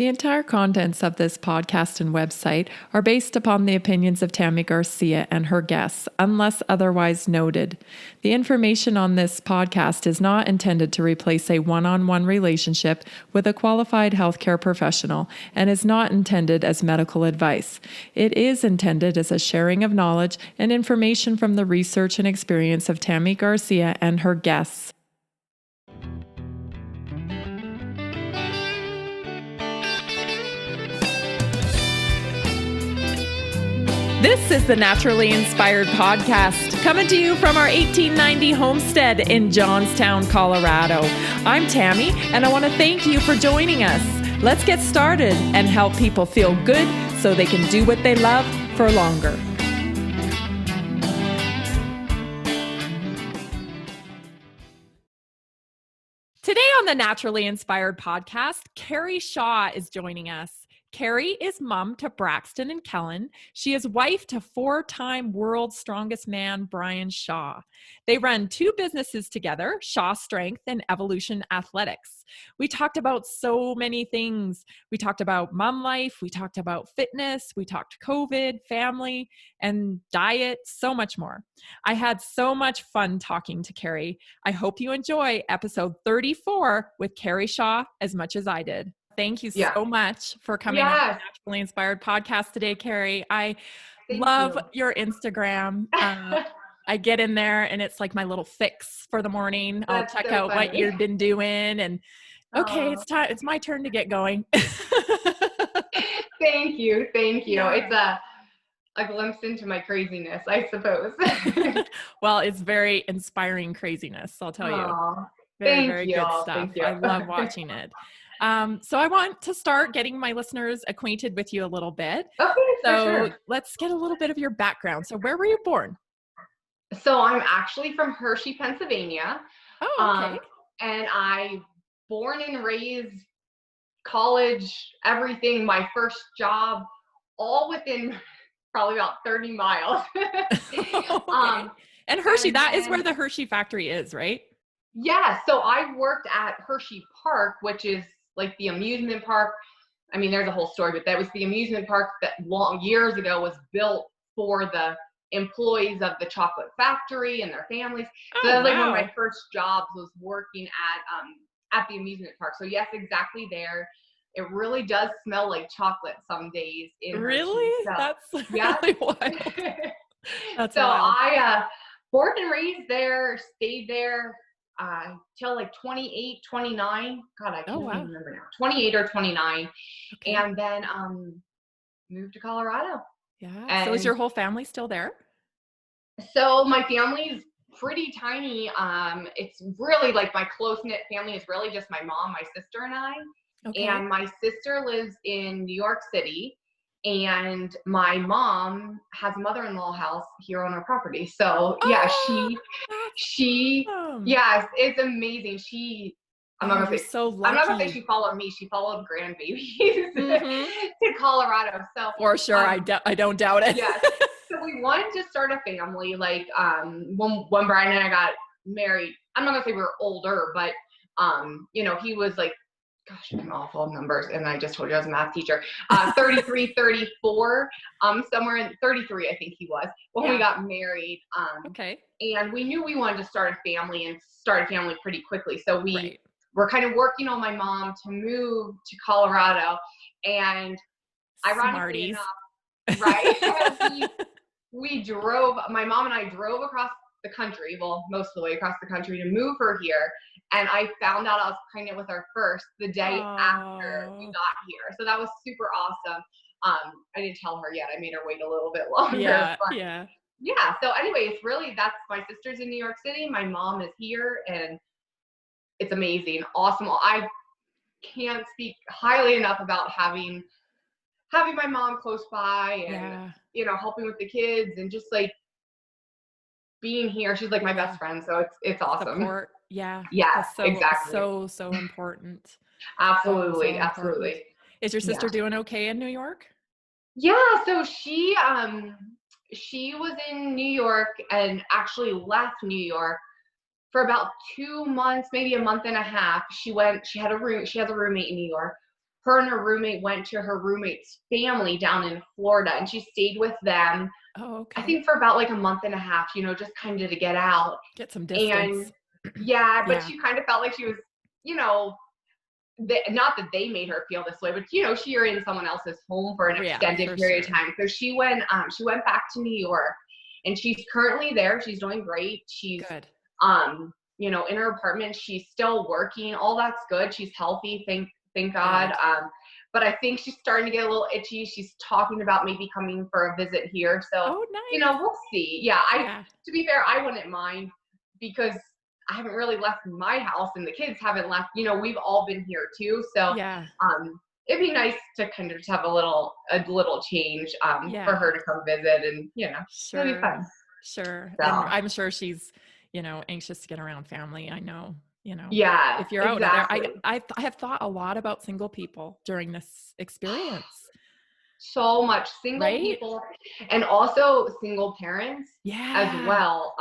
The entire contents of this podcast and website are based upon the opinions of Tammy Garcia and her guests, unless otherwise noted. The information on this podcast is not intended to replace a one-on-one relationship with a qualified healthcare professional and is not intended as medical advice. It is intended as a sharing of knowledge and information from the research and experience of Tammy Garcia and her guests. This is the Naturally Inspired Podcast, coming to you from our 1890 homestead in Johnstown, Colorado. I'm Tammy, and I want to thank you for joining us. Let's get started and help people feel good so they can do what they love for longer. Today on the Naturally Inspired Podcast, Keri Shaw is joining us. Keri is mom to Braxton and Kellen. She is wife to four-time world's strongest man, Brian Shaw. They run two businesses together, Shaw Strength and Evolution Athletics. We talked about so many things. We talked about mom life. We talked about fitness. We talked COVID, family, and diet, so much more. I had so much fun talking to Keri. I hope you enjoy episode 34 with Keri Shaw as much as I did. Thank you so much for coming on the Naturally Inspired Podcast today, Keri. I love your Instagram. I get in there and it's like my little fix for the morning. I'll check out what you've been doing and okay, it's my turn to get going. Thank you. Yeah. It's a glimpse into my craziness, I suppose. Well, it's very inspiring craziness, I'll tell you. Very good stuff. Thank you. I love watching it. So I want to start getting my listeners acquainted with you a little bit. Okay, so sure. Let's get a little bit of your background. So where were you born? So I'm actually from Hershey, Pennsylvania. Oh, okay. And I born and raised, college, everything, my first job, all within probably about 30 miles. Okay. And Hershey, that is where the Hershey factory is, right? Yeah. So I worked at Hershey Park, which is like the amusement park. I mean, there's a whole story, but that was the amusement park that years ago was built for the employees of the chocolate factory and their families. So that was like one of my first jobs was working at the amusement park. So yes, exactly there. It really does smell like chocolate some days in Really? Hershey. So, that's really wild. That's so wild. I born and raised there, stayed there till like 28, 29. God, I can't even remember now. 28 or 29. Okay. And then moved to Colorado. Yeah. And so is your whole family still there? So my family's pretty tiny. It's really like my close-knit family is really just my mom, my sister, and I. Okay. And my sister lives in New York City. And my mom has a mother-in-law house here on our property. So yeah, she, awesome. yes, it's amazing. I'm not gonna say she followed me. She followed grandbabies to Colorado. So for sure, I don't doubt it. Yes. So we wanted to start a family. Like when Brian and I got married, I'm not gonna say we were older, but he was like, gosh, I'm awful with numbers, and I just told you I was a math teacher. 33, 34, somewhere in 33, I think he was when we got married. Okay. And we knew we wanted to start a family pretty quickly. So we're kind of working on my mom to move to Colorado, and ironically enough, right? My mom and I drove across the country, well, most of the way across the country to move her here. And I found out I was pregnant with our first the day after we got here. So that was super awesome. I didn't tell her yet. I made her wait a little bit longer. Yeah. So anyway, that's my sister's in New York City. My mom is here, and it's amazing. Awesome. I can't speak highly enough about having my mom close by and, helping with the kids and just like being here. She's like my best friend. So it's awesome. Support. Yeah. Yes, exactly. So important. Absolutely. So absolutely. Is your sister doing okay in New York? Yeah. So she was in New York and actually left New York for about 2 months, maybe a month and a half. She has a roommate in New York. her and her roommate went to her roommate's family down in Florida, and she stayed with them. Oh, I okay. think for about like a month and a half, just kind of to get out. Get some And distance. yeah, but Yeah. she kind of felt like she was, not that they made her feel this way, but you're in someone else's home for an extended period of time. So she went back to New York, and she's currently there. She's doing great. She's good. In her apartment. She's still working. All that's good. She's healthy. Thank God. But I think she's starting to get a little itchy. She's talking about maybe coming for a visit here. So, Oh, nice. we'll see. Yeah, to be fair, I wouldn't mind, because I haven't really left my house and the kids haven't left. We've all been here too. So, yeah. It'd be nice to kind of just have a little change for her to come visit, and sure. it'll be fun. Sure. So. And I'm sure she's, anxious to get around family. I know. Yeah, if you're out exactly. there, I have thought a lot about single people during this experience. So much single people, and also single parents as well.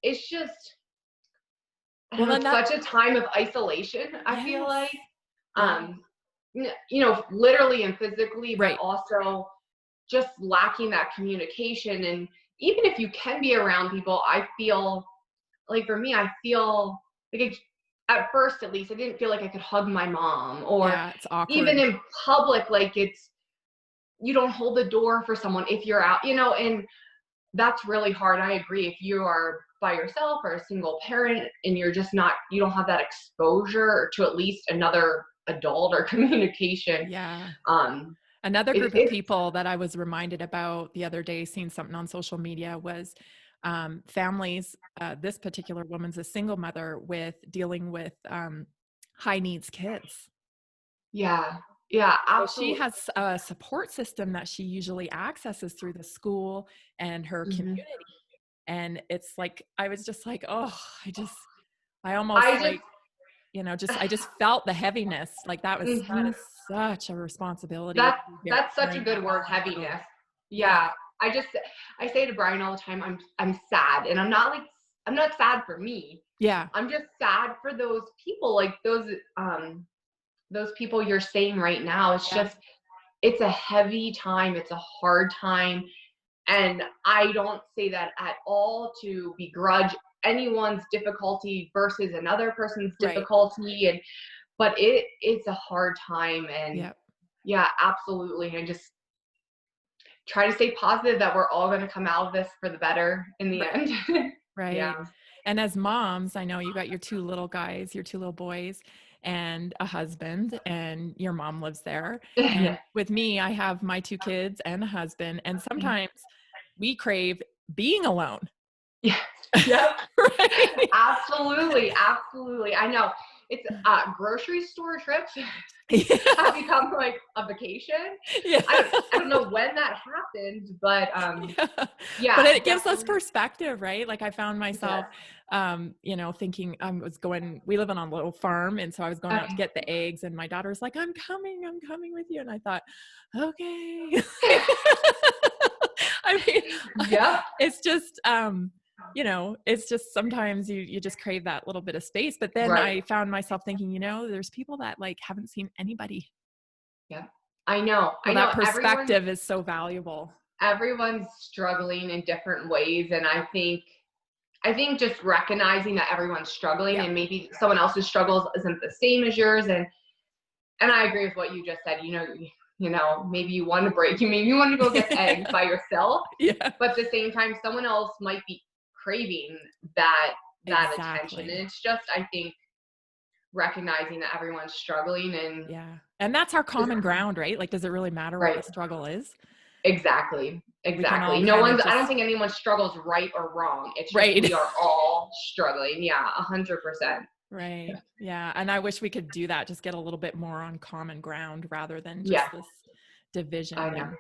It's just, such a time of isolation. I feel like, literally and physically, but also just lacking that communication. And even if you can be around people, I feel like, for me, I feel like at first, at least, I didn't feel like I could hug my mom, or it's awkward. Even in public, like you don't hold the door for someone if you're out, and that's really hard. I agree. If you are by yourself or a single parent and you don't have that exposure to at least another adult or communication. Yeah. Another group of people that I was reminded about the other day, seeing something on social media, was families. This particular woman's a single mother dealing with high needs kids. Yeah. Yeah, absolutely. So she has a support system that she usually accesses through the school and her community. And it's like, I was just like, oh, I just felt the heaviness. Like that is such a responsibility. That's such a good word, heaviness. Yeah. I say to Brian all the time, I'm sad, and I'm not sad for me. Yeah. I'm just sad for those people, like those people you're saying right now. It's just, it's a heavy time. It's a hard time. And I don't say that at all to begrudge anyone's difficulty versus another person's difficulty. But it's a hard time. And yeah, absolutely. And just try to stay positive that we're all going to come out of this for the better in the end. Right. Yeah. And as moms, I know you got your two little boys, and a husband, and your mom lives there. And with me, I have my two kids and a husband. And sometimes we crave being alone. Yeah. Yep. Absolutely. Absolutely. I know. It's grocery store trips have become like a vacation. I don't know when that happened, but but it gives us perspective, right? Like I found myself thinking, we live on a little farm, and so I was going out to get the eggs, and my daughter's like, I'm coming with you. And I thought, okay. I mean, it's just it's just sometimes you just crave that little bit of space. But then I found myself thinking, there's people that like haven't seen anybody. Yeah, I know. So that perspective is so valuable. Everyone's struggling in different ways. And I think just recognizing that everyone's struggling, and maybe someone else's struggles isn't the same as yours. And I agree with what you just said. Maybe you want to break. Maybe you want to go get eggs by yourself. But at the same time, someone else might be craving that attention. And it's just, I think, recognizing that everyone's struggling. And that's our common ground, right? Like, does it really matter what the struggle is? Exactly. I don't think anyone struggles right or wrong. It's just we are all struggling. Yeah, 100%. Right. Yeah. And I wish we could do that. Just get a little bit more on common ground rather than just this division. I know.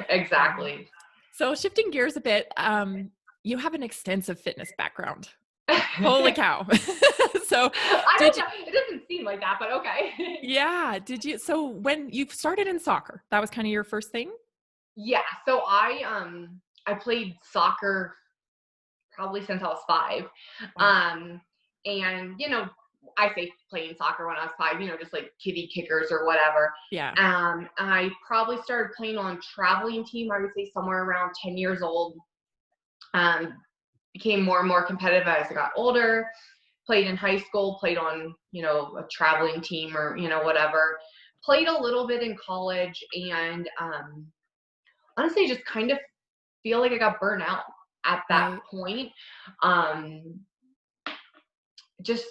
Exactly. So shifting gears a bit, you have an extensive fitness background. Holy cow. So it doesn't seem like that, but okay. Yeah. So when you started in soccer, that was kind of your first thing? Yeah. So I played soccer probably since I was 5. Wow. And I say playing soccer when I was 5, just like kiddie kickers or whatever. Yeah. I probably started playing on traveling team, I would say somewhere around 10 years old. Became more and more competitive as I got older, played in high school, played on, a traveling team or, whatever. Played a little bit in college, and honestly just kind of feel like I got burnt out at that point. Just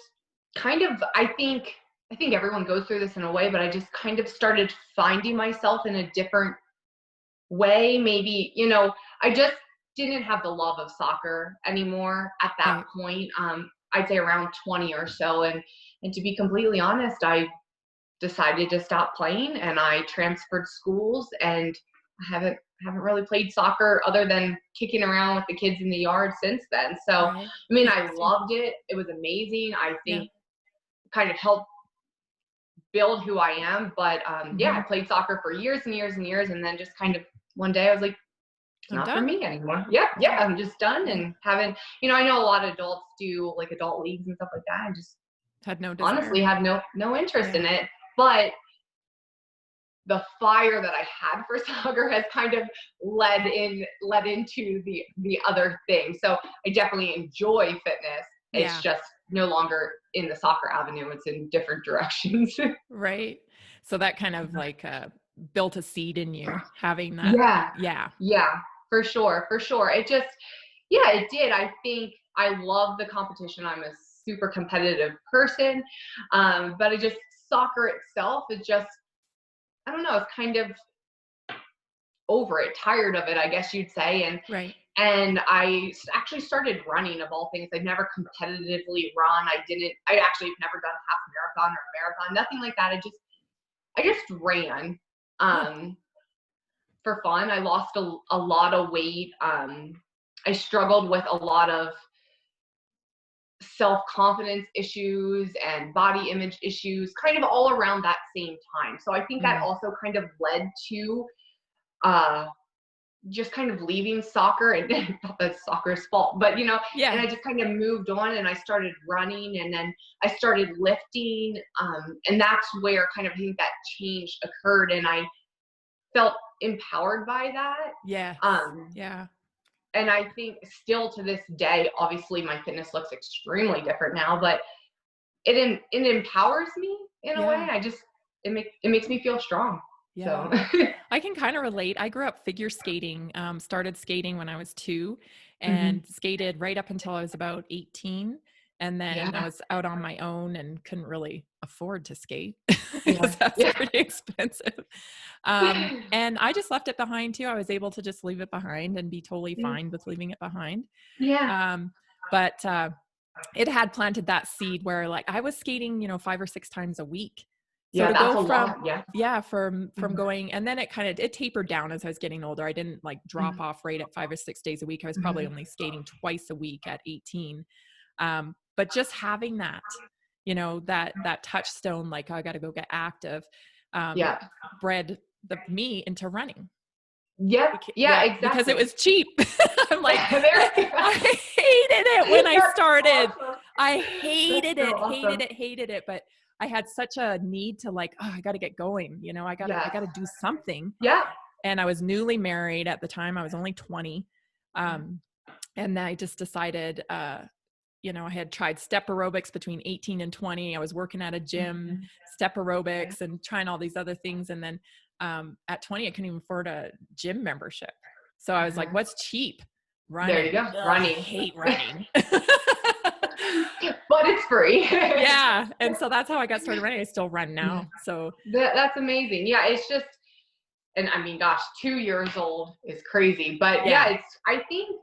kind of, I think everyone goes through this in a way, but I just kind of started finding myself in a different way. Maybe, I just didn't have the love of soccer anymore at that point. I'd say around 20 or so. And to be completely honest, I decided to stop playing, and I transferred schools, and I haven't really played soccer other than kicking around with the kids in the yard since then. So, I mean, I loved it. It was amazing. I think kind of helped build who I am. But I played soccer for years and years and years. And then just kind of one day I was like, it's not for me anymore. Yeah. I'm just done and haven't, I know a lot of adults do like adult leagues and stuff like that. I just had no desire. Honestly had no interest in it. But the fire that I had for soccer has kind of led into the other thing. So I definitely enjoy fitness. It's just no longer in the soccer avenue. It's in different directions. Right. So that kind of like built a seed in you, having that. Yeah, for sure. It just, it did. I think I love the competition. I'm a super competitive person. But it just, soccer itself is just, I don't know, it's kind of over it, tired of it, I guess you'd say. And I actually started running, of all things. I've never competitively run. I actually have never done a half marathon or a marathon, nothing like that. I just ran for fun. I lost a lot of weight. I struggled with a lot of self-confidence issues and body image issues kind of all around that same time. So I think that also kind of led to just kind of leaving soccer, and not that soccer's fault, but and I just kind of moved on, and I started running, and then I started lifting, and that's where kind of I think that change occurred, and I felt empowered by that. And I think still to this day, obviously my fitness looks extremely different now, but it empowers me in a way. It makes me feel strong. So I can kind of relate. I grew up figure skating, started skating when I was 2 and skated right up until I was about 18. And then I was out on my own and couldn't really afford to skate because that's pretty expensive. And I just left it behind too. I was able to just leave it behind and be totally fine with leaving it behind. But it had planted that seed where like I was skating, 5 or 6 times a week. So to go from going, and then it tapered down as I was getting older. I didn't like drop off right at 5 or 6 days a week. I was probably only skating twice a week at 18. But just having that, that touchstone, like, oh, I got to go get active, bred me into running. Exactly. Because it was cheap. I'm like, I hated it when I started. I hated it. But I had such a need to like, oh, I got to get going. I got to do something. And I was newly married at the time. I was only 20. And I just decided, I had tried step aerobics between 18 and 20. I was working at a gym, step aerobics, and trying all these other things. And then at 20, I couldn't even afford a gym membership. So I was like, what's cheap? Running. There you go. Running. I hate running. But it's free. And so that's how I got started running. I still run now. So that's amazing. It's just, and I mean, gosh, 2 years old is crazy. But it's, I think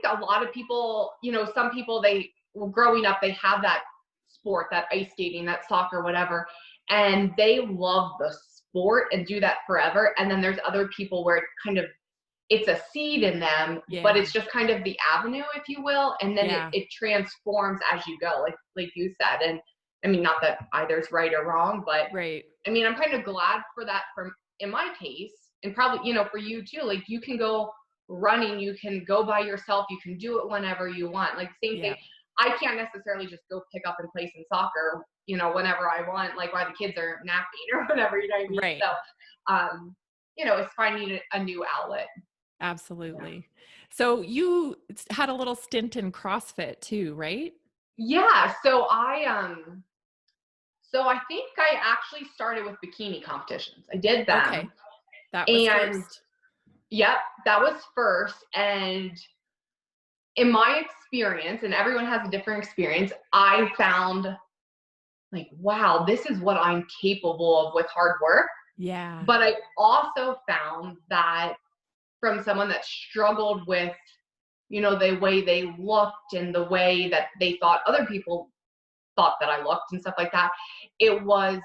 a lot of people, some people, growing up, they have that sport, that ice skating, that soccer, whatever, and they love the sport and do that forever. And then there's other people where it's a seed in them, but it's just kind of the avenue, if you will. And then it transforms as you go, like you said. And I mean, not that either's right or wrong, but I mean, I'm kind of glad for that in my case, and probably, for you too, like you can go running, you can go by yourself, you can do it whenever you want. Like same thing. I can't necessarily just go pick up and play some soccer, whenever I want, like while the kids are napping or whatever, you know what I mean? Right. So, it's finding a new outlet. Absolutely. Yeah. So you had a little stint in CrossFit too, right? Yeah. So I think I actually started with bikini competitions. I did them. Okay. That was and first. Yep, that was first. And in my experience, and everyone has a different experience, I found like, wow, this is what I'm capable of with hard work. Yeah. But I also found that from someone that struggled with, the way they looked and the way that they thought other people thought that I looked and stuff like that, it was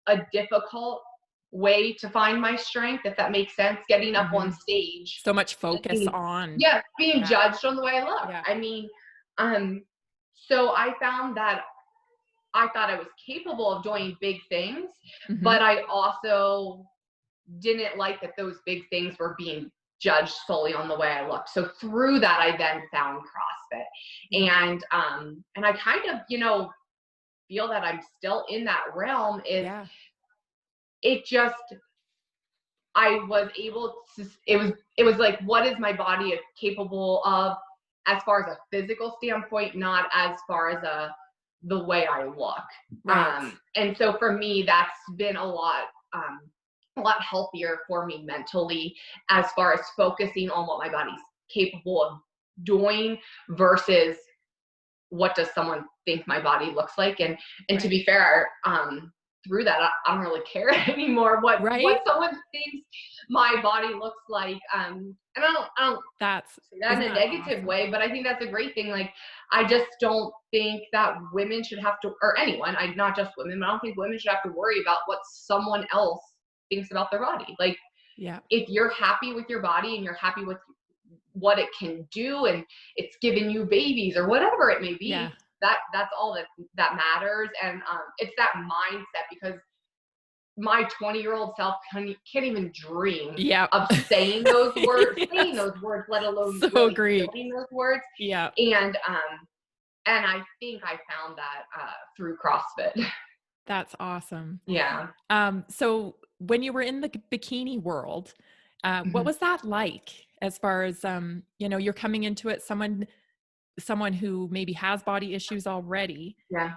a difficult way to find my strength, if that makes sense, getting up on stage. So much focus on. Yeah, being judged on the way I look. Yeah. I mean, so I found that I thought I was capable of doing big things, but I also didn't like that those big things were being judged solely on the way I looked. So through that, I then found CrossFit. And I kind of, feel that I'm still in that realm. It just, I was able to, it was like, what is my body capable of as far as a physical standpoint, not as far as the way I look. Right. And so for me, that's been a lot healthier for me mentally, as far as focusing on what my body's capable of doing versus what does someone think my body looks like. And to be fair, through that, I don't really care anymore what someone thinks my body looks like. And I don't say that in a negative way, but I think that's a great thing. Like, I just don't think that women should have to, or anyone, not just women, but I don't think women should have to worry about what someone else thinks about their body. Like, if you're happy with your body and you're happy with what it can do and it's giving you babies or whatever it may be, that's all that matters. And it's that mindset, because my 20-year-old self can't even dream of saying those words, let alone really feeling those words. And I think I found that through CrossFit. That's awesome. Yeah. So when you were in the bikini world, what was that like, as far as, you're coming into it, someone who maybe has body issues already. Yeah.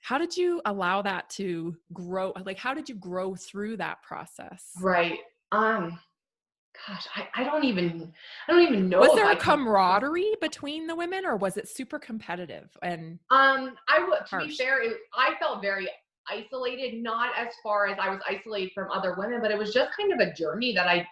How did you allow that to grow? Like, how did you grow through that process? Right. Gosh, I don't even know. Was there a camaraderie between the women, or was it super competitive? And to be fair, I felt very isolated, not as far as I was isolated from other women, but it was just kind of a journey that I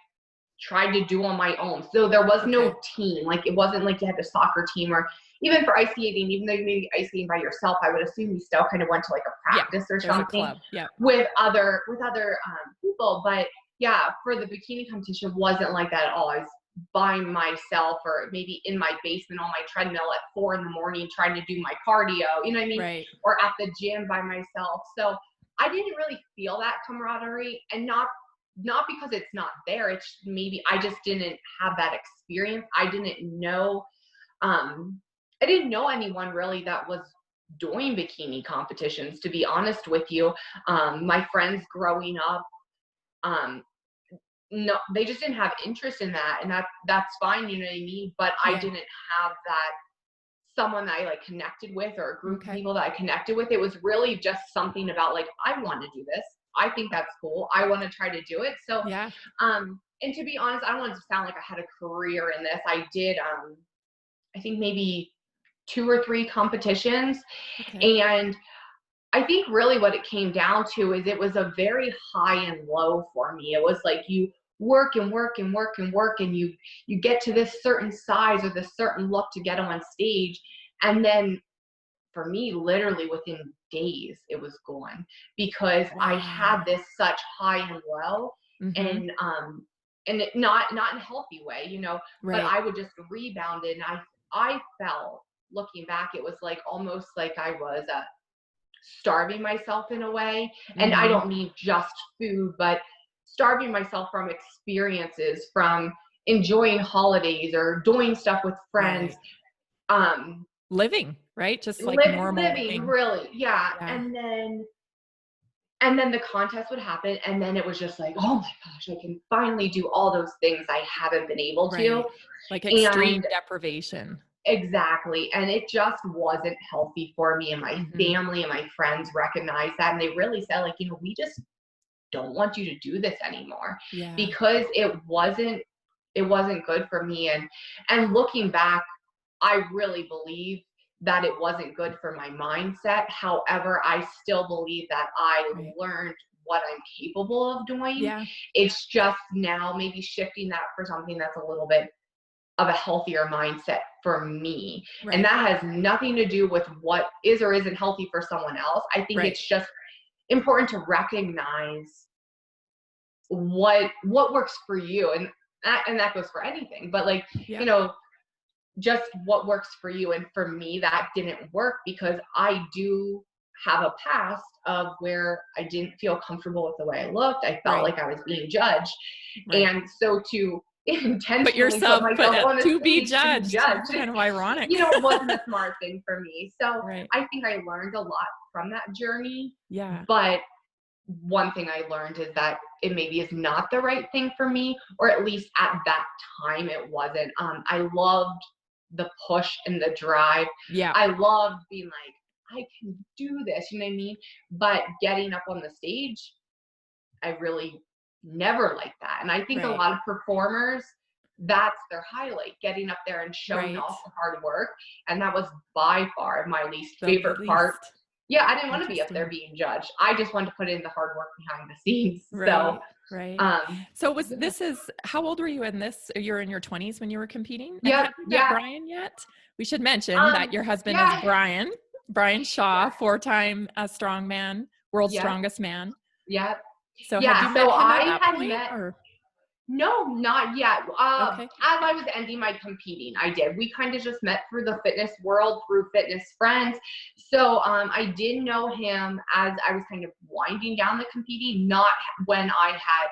tried to do on my own. So there was no team. Like, it wasn't like you had a soccer team, or even for ice skating, even though you may be ice skating by yourself, I would assume you still kind of went to like a practice or something with other people. But yeah, for the bikini competition, it wasn't like that at all. I was by myself, or maybe in my basement on my treadmill at 4 a.m. trying to do my cardio, you know what I mean? Right. Or at the gym by myself. So I didn't really feel that camaraderie, and not because it's not there. It's maybe I just didn't have that experience. I didn't know anyone really that was doing bikini competitions, to be honest with you. My friends growing up, no, they just didn't have interest in that, and that's fine, you know what I mean? But I didn't have that someone that I like connected with, or a group of people that I connected with. It was really just something about like, I want to do this. I think that's cool. I want to try to do it. So, and to be honest, I don't want it to sound like I had a career in this. I did, I think maybe 2 or 3 competitions. And I think really what it came down to is it was a very high and low for me. It was like, you work and work and work and work, and you get to this certain size or this certain look to get on stage. And then for me, literally within days, it was gone, because I had this such high and low, and it, not in a healthy way, but I would just rebound it. And I felt, looking back, it was like almost like I was starving myself in a way. And I don't mean just food, but starving myself from experiences, from enjoying holidays or doing stuff with friends. living, right? Just like normal living, living. really. Yeah. Yeah. And then the contest would happen, and then it was just like, oh my gosh, I can finally do all those things I haven't been able to. Right. Like extreme And deprivation. exactly. And it just wasn't healthy for me, and my Mm-hmm. family and my friends recognized that, and they really said, like, we just don't want you to do this anymore, Yeah. because it wasn't good for me. And looking back, I really believe that it wasn't good for my mindset. However, I still believe that I Right. learned what I'm capable of doing. Yeah. It's just now maybe shifting that for something that's a little bit of a healthier mindset for me. And Right. that has nothing to do with what is or isn't healthy for someone else. I think Right. it's just important to recognize what works for you, and that goes for anything, but like, Yeah. you know just what works for you. And for me, that didn't work, because I do have a past of where I didn't feel comfortable with the way I looked. I felt Right. like I was being judged. Right. And so to Put intentionally put yourself, myself on a to be stage to be judged. judged, It's kind of ironic. wasn't a smart thing for me. So Right. I think I learned a lot from that journey. Yeah. But one thing I learned is that it maybe is not the right thing for me, or at least at that time it wasn't. I loved the push and the drive. Yeah. I loved being like, I can do this, you know what I mean? But getting up on the stage, I really never liked that. And I think a Right. lot of performers, that's their highlight, getting up there and showing Right. off the hard work. And that was by far my least The favorite part. least. Yeah, I didn't want to be up there Interesting. being judged. I just wanted to put in the hard work behind the scenes. So, Right. Right. um, So yeah, how old were you in this? You're in your 20s when you were competing? And yep, have you met yeah, Brian yet? We should mention that your husband is yeah, Brian Shaw, yeah, 4-time strongman, world's yeah, strongest man. yeah, So had you yeah. met So him at I that had point met. or? No, not yet. Okay. As I was ending my competing, I did. We kind of just met through the fitness world, through fitness friends. So I did know him as I was kind of winding down the competing, not when I had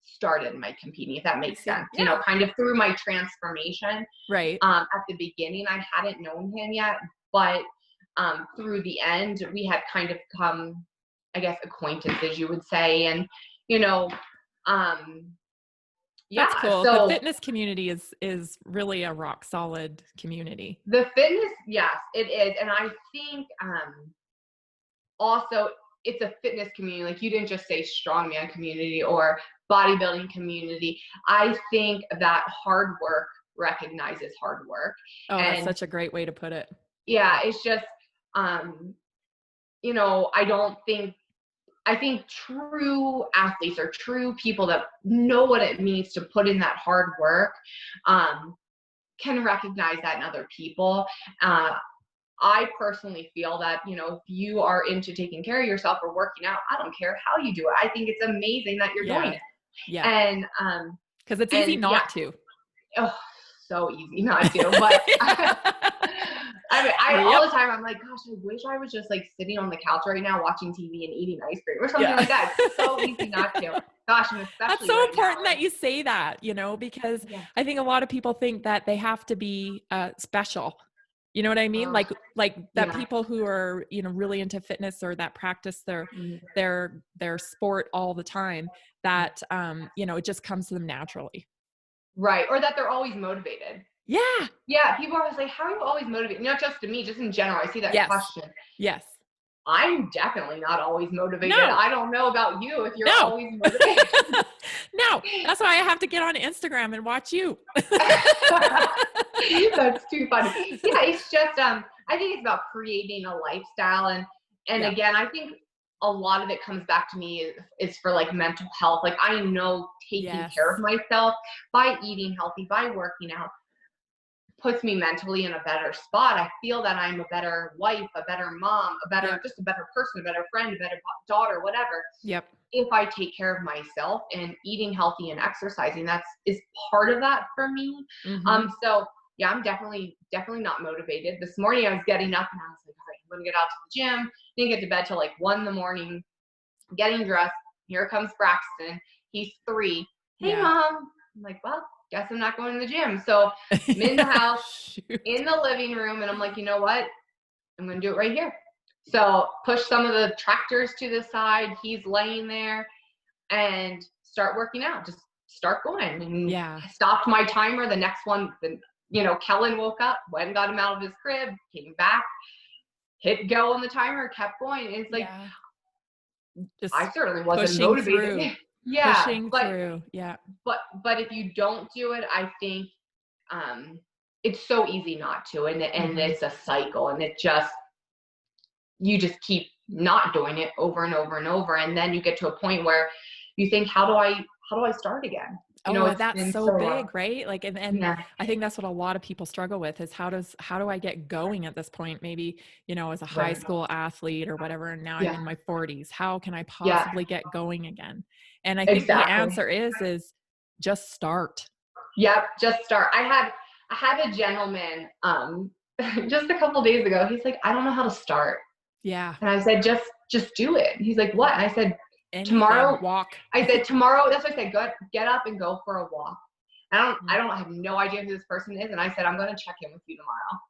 started my competing, if that I makes see. sense. Yeah. Kind of through my transformation. Right. At the beginning, I hadn't known him yet, but through the end, we had kind of come, I guess, acquaintances, you would say. And, you know, um, That's yeah, cool. The so fitness community is really a rock solid community. the fitness, yes, it is. And I think also it's a fitness community. Like, you didn't just say strongman community or bodybuilding community. I think that hard work recognizes hard work. Oh, that's And such a great way to put it. yeah, it's just, um, I don't think, I think true athletes or true people that know what it means to put in that hard work can recognize that in other people. I personally feel that, if you are into taking care of yourself or working out, I don't care how you do it. I think it's amazing that you're doing Yeah. it. Yeah. And, Because it's easy and yeah, not to. oh, so easy not to. But I mean, all Yep. the time I'm like, gosh, I wish I was just like sitting on the couch right now watching TV and eating ice cream or something Yeah. like that. It's so easy not to. Gosh, and especially That's so right important now, that you say that, because yeah. I think a lot of people think that they have to be special. You know what I mean? Uh, Like that yeah. people who are, really into fitness or that practice Mhm. their sport all the time, that it just comes to them naturally. Right. Or that they're always motivated. Yeah. Yeah. People are always like, how are you always motivated? Not just to me, just in general. I see that Yes. question. Yes. I'm definitely not always motivated. No. I don't know about you if you're No. always motivated. No. That's why I have to get on Instagram and watch you. That's too funny. Yeah, it's just I think it's about creating a lifestyle, and Yeah. again, I think a lot of it comes back to me is for like mental health. Like, I know taking Yes. care of myself by eating healthy, by working out, puts me mentally in a better spot. I feel that I'm a better wife, a better mom, just a better person, a better friend, a better daughter, whatever. Yep. If I take care of myself, and eating healthy and exercising, is part of that for me. Mm-hmm. So yeah, I'm definitely not motivated. This morning I was getting up and I was like, all right, I'm gonna get out to the gym. Didn't get to bed till like 1 a.m, getting dressed. Here comes Braxton. He's 3. Hey, Yeah. Mom. I'm like, well, guess I'm not going to the gym. So I'm in the house, Shoot. in the living room, and I'm like, you know what? I'm going to do it right here. So push some of the tractors to the side. He's laying there and start working out. Just start going. And stopped my timer. The next one, Kellen woke up, went and got him out of his crib, came back, hit go on the timer, kept going. And it's like, just I certainly wasn't motivated. Pushing through. Yeah. But if you don't do it, I think it's so easy not to. And it's a cycle, and you just keep not doing it over and over and over. And then you get to a point where you think, how do I start again? That's so big, right? Like, and I think that's what a lot of people struggle with is how do I get going at this point? Maybe, as a high school athlete or whatever. And now I'm in my 40s. How can I possibly get going again? And I think the answer is just start. Yep. Just start. I had a gentleman, just a couple days ago. He's like, I don't know how to start. Yeah. And I said, just do it. He's like, what? And I said, tomorrow walk. I said, tomorrow, that's what I said, get up and go for a walk. I have no idea who this person is. And I said, I'm going to check in with you tomorrow.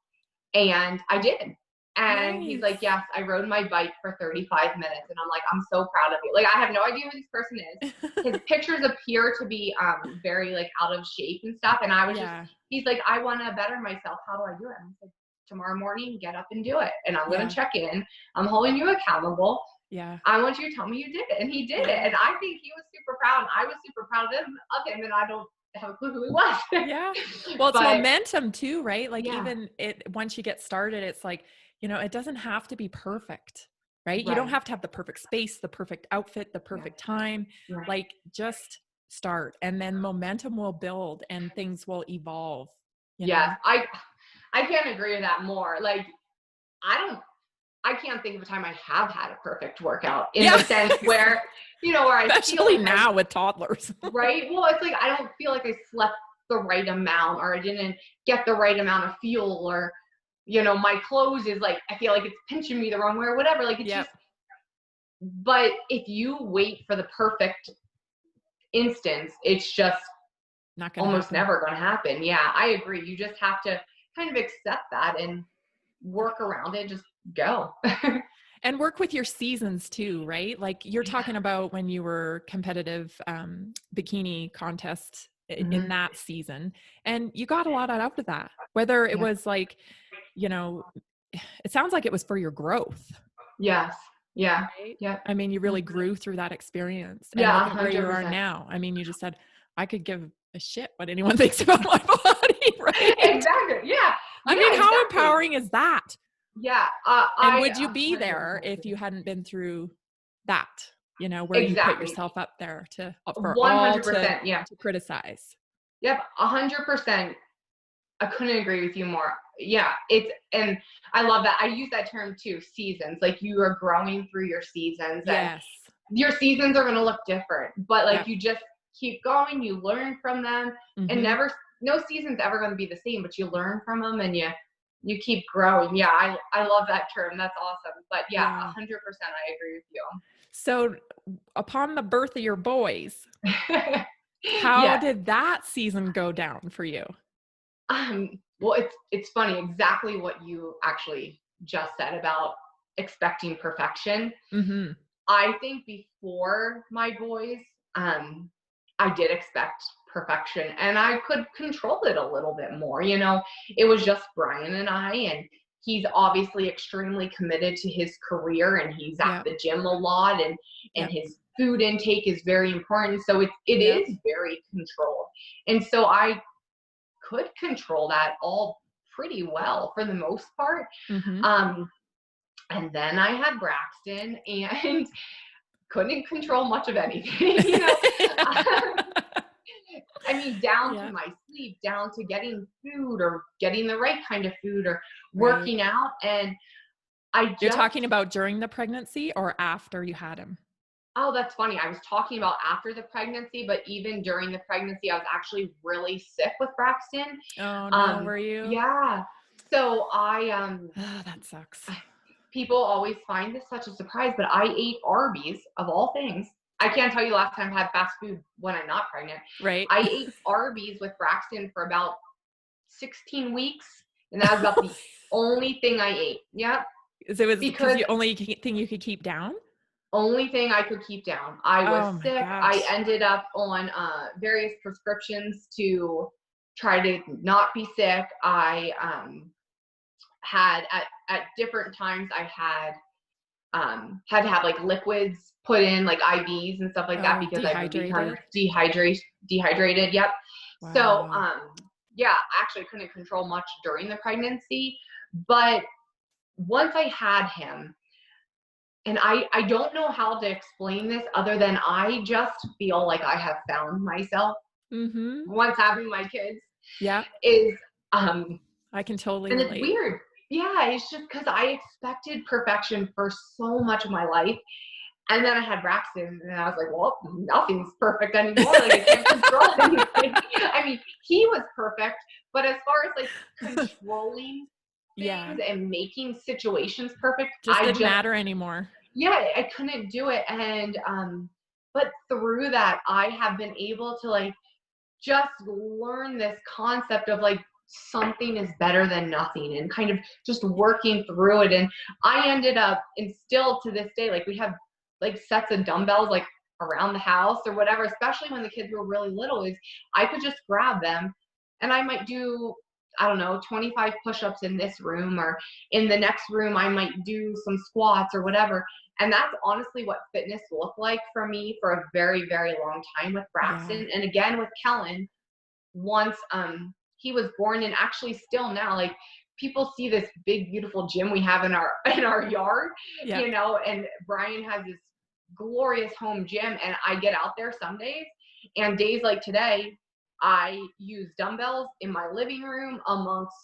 And I did. And he's like, yes, I rode my bike for 35 minutes. And I'm like, I'm so proud of you. Like, I have no idea who this person is. His pictures appear to be very like out of shape and stuff. And I was he's like, I want to better myself. How do I do it? And I said, tomorrow morning, get up and do it. And I'm going to check in. I'm holding you accountable. Yeah. I want you to tell me you did it. And he did it. And I think he was super proud. I was super proud of him, and I don't have a clue who he was. Yeah. Well, it's momentum too, right? Like even once you get started, it's like, it doesn't have to be perfect, right? You don't have to have the perfect space, the perfect outfit, the perfect time. Right. Like just start, and then momentum will build and things will evolve. Yes. I can't agree with that more. Like, I can't think of a time I have had a perfect workout in the sense where, where I especially feel like now with toddlers. Right. Well, it's like, I don't feel like I slept the right amount, or I didn't get the right amount of fuel, or, my clothes is like, I feel like it's pinching me the wrong way or whatever. Like it's just, but if you wait for the perfect instance, it's just not gonna almost never going to happen. Yeah, I agree. You just have to kind of accept that and work around it. Just go. And work with your seasons too, right? Like you're talking about when you were competitive bikini contest in that season, and you got a lot out of that, whether it was like, it sounds like it was for your growth. Yes. Yeah. Right? Yeah. I mean, you really grew through that experience. And yeah. look at where you are now. I mean, you just said, I could give a shit what anyone thinks about my body, right? Exactly. Yeah. I mean, how empowering is that? Yeah. And would you be there if you hadn't been through that, where you put yourself up there for 100%, all to criticize? Yep. 100%. I couldn't agree with you more. Yeah. And I love that. I use that term too, seasons. Like you are growing through your seasons. Yes. And your seasons are going to look different, but like you just keep going, you learn from them, and no season's ever going to be the same, but you learn from them and you keep growing. Yeah. I love that term. That's awesome. But 100% I agree with you. So upon the birth of your boys, how did that season go down for you? Well, it's funny, exactly what you actually just said about expecting perfection. I think before my boys, I did expect perfection, and I could control it a little bit more. It was just Brian and I, and he's obviously extremely committed to his career, and he's at the gym a lot, and his food intake is very important. So it is very controlled. And so I could control that all pretty well for the most part. And then I had Braxton and couldn't control much of anything, I mean, down to my sleep, down to getting food or getting the right kind of food or working out. And You're talking about during the pregnancy or after you had him? Oh, that's funny. I was talking about after the pregnancy, but even during the pregnancy, I was actually really sick with Braxton. Oh no, were you? Yeah. So oh, that sucks. People always find this such a surprise, but I ate Arby's of all things I can't tell you the last time I had fast food when I'm not pregnant. Right. I ate Arby's with Braxton for about 16 weeks, and that was about the only thing I ate. Yep. So it was because Because the only thing you could keep down? only thing I could keep down. I was Oh my sick. gosh. I ended up on various prescriptions to try to not be sick. I had at different times I had to have like liquids put in, like IVs and stuff like that, because I would become dehydrated. Yep. Wow. So yeah, actually I couldn't control much during the pregnancy, but once I had him, and I don't know how to explain this other than I just feel like I have found myself once having my kids. Yeah. Is I can totally and relate. it's weird. Yeah, it's just because I expected perfection for so much of my life. And then I had Braxton, and I was like, well, nothing's perfect anymore. Like, I can't control anything. I mean, he was perfect, but as far as like controlling things and making situations perfect, just didn't matter anymore. Yeah, I couldn't do it. And but through that, I have been able to like just learn this concept of like something is better than nothing, and kind of just working through it. And I ended up, and still to this day, like we have like sets of dumbbells like around the house or whatever, especially when the kids were really little, is I could just grab them and I might do, I don't know, 25 push-ups in this room, or in the next room I might do some squats or whatever. And that's honestly what fitness looked like for me for a very, very long time with Braxton. And again with Kellen, once he was born, and actually still now, like people see this big beautiful gym we have in our yard, you know, and Brian has this glorious home gym, and I get out there some days, and days like today I use dumbbells in my living room amongst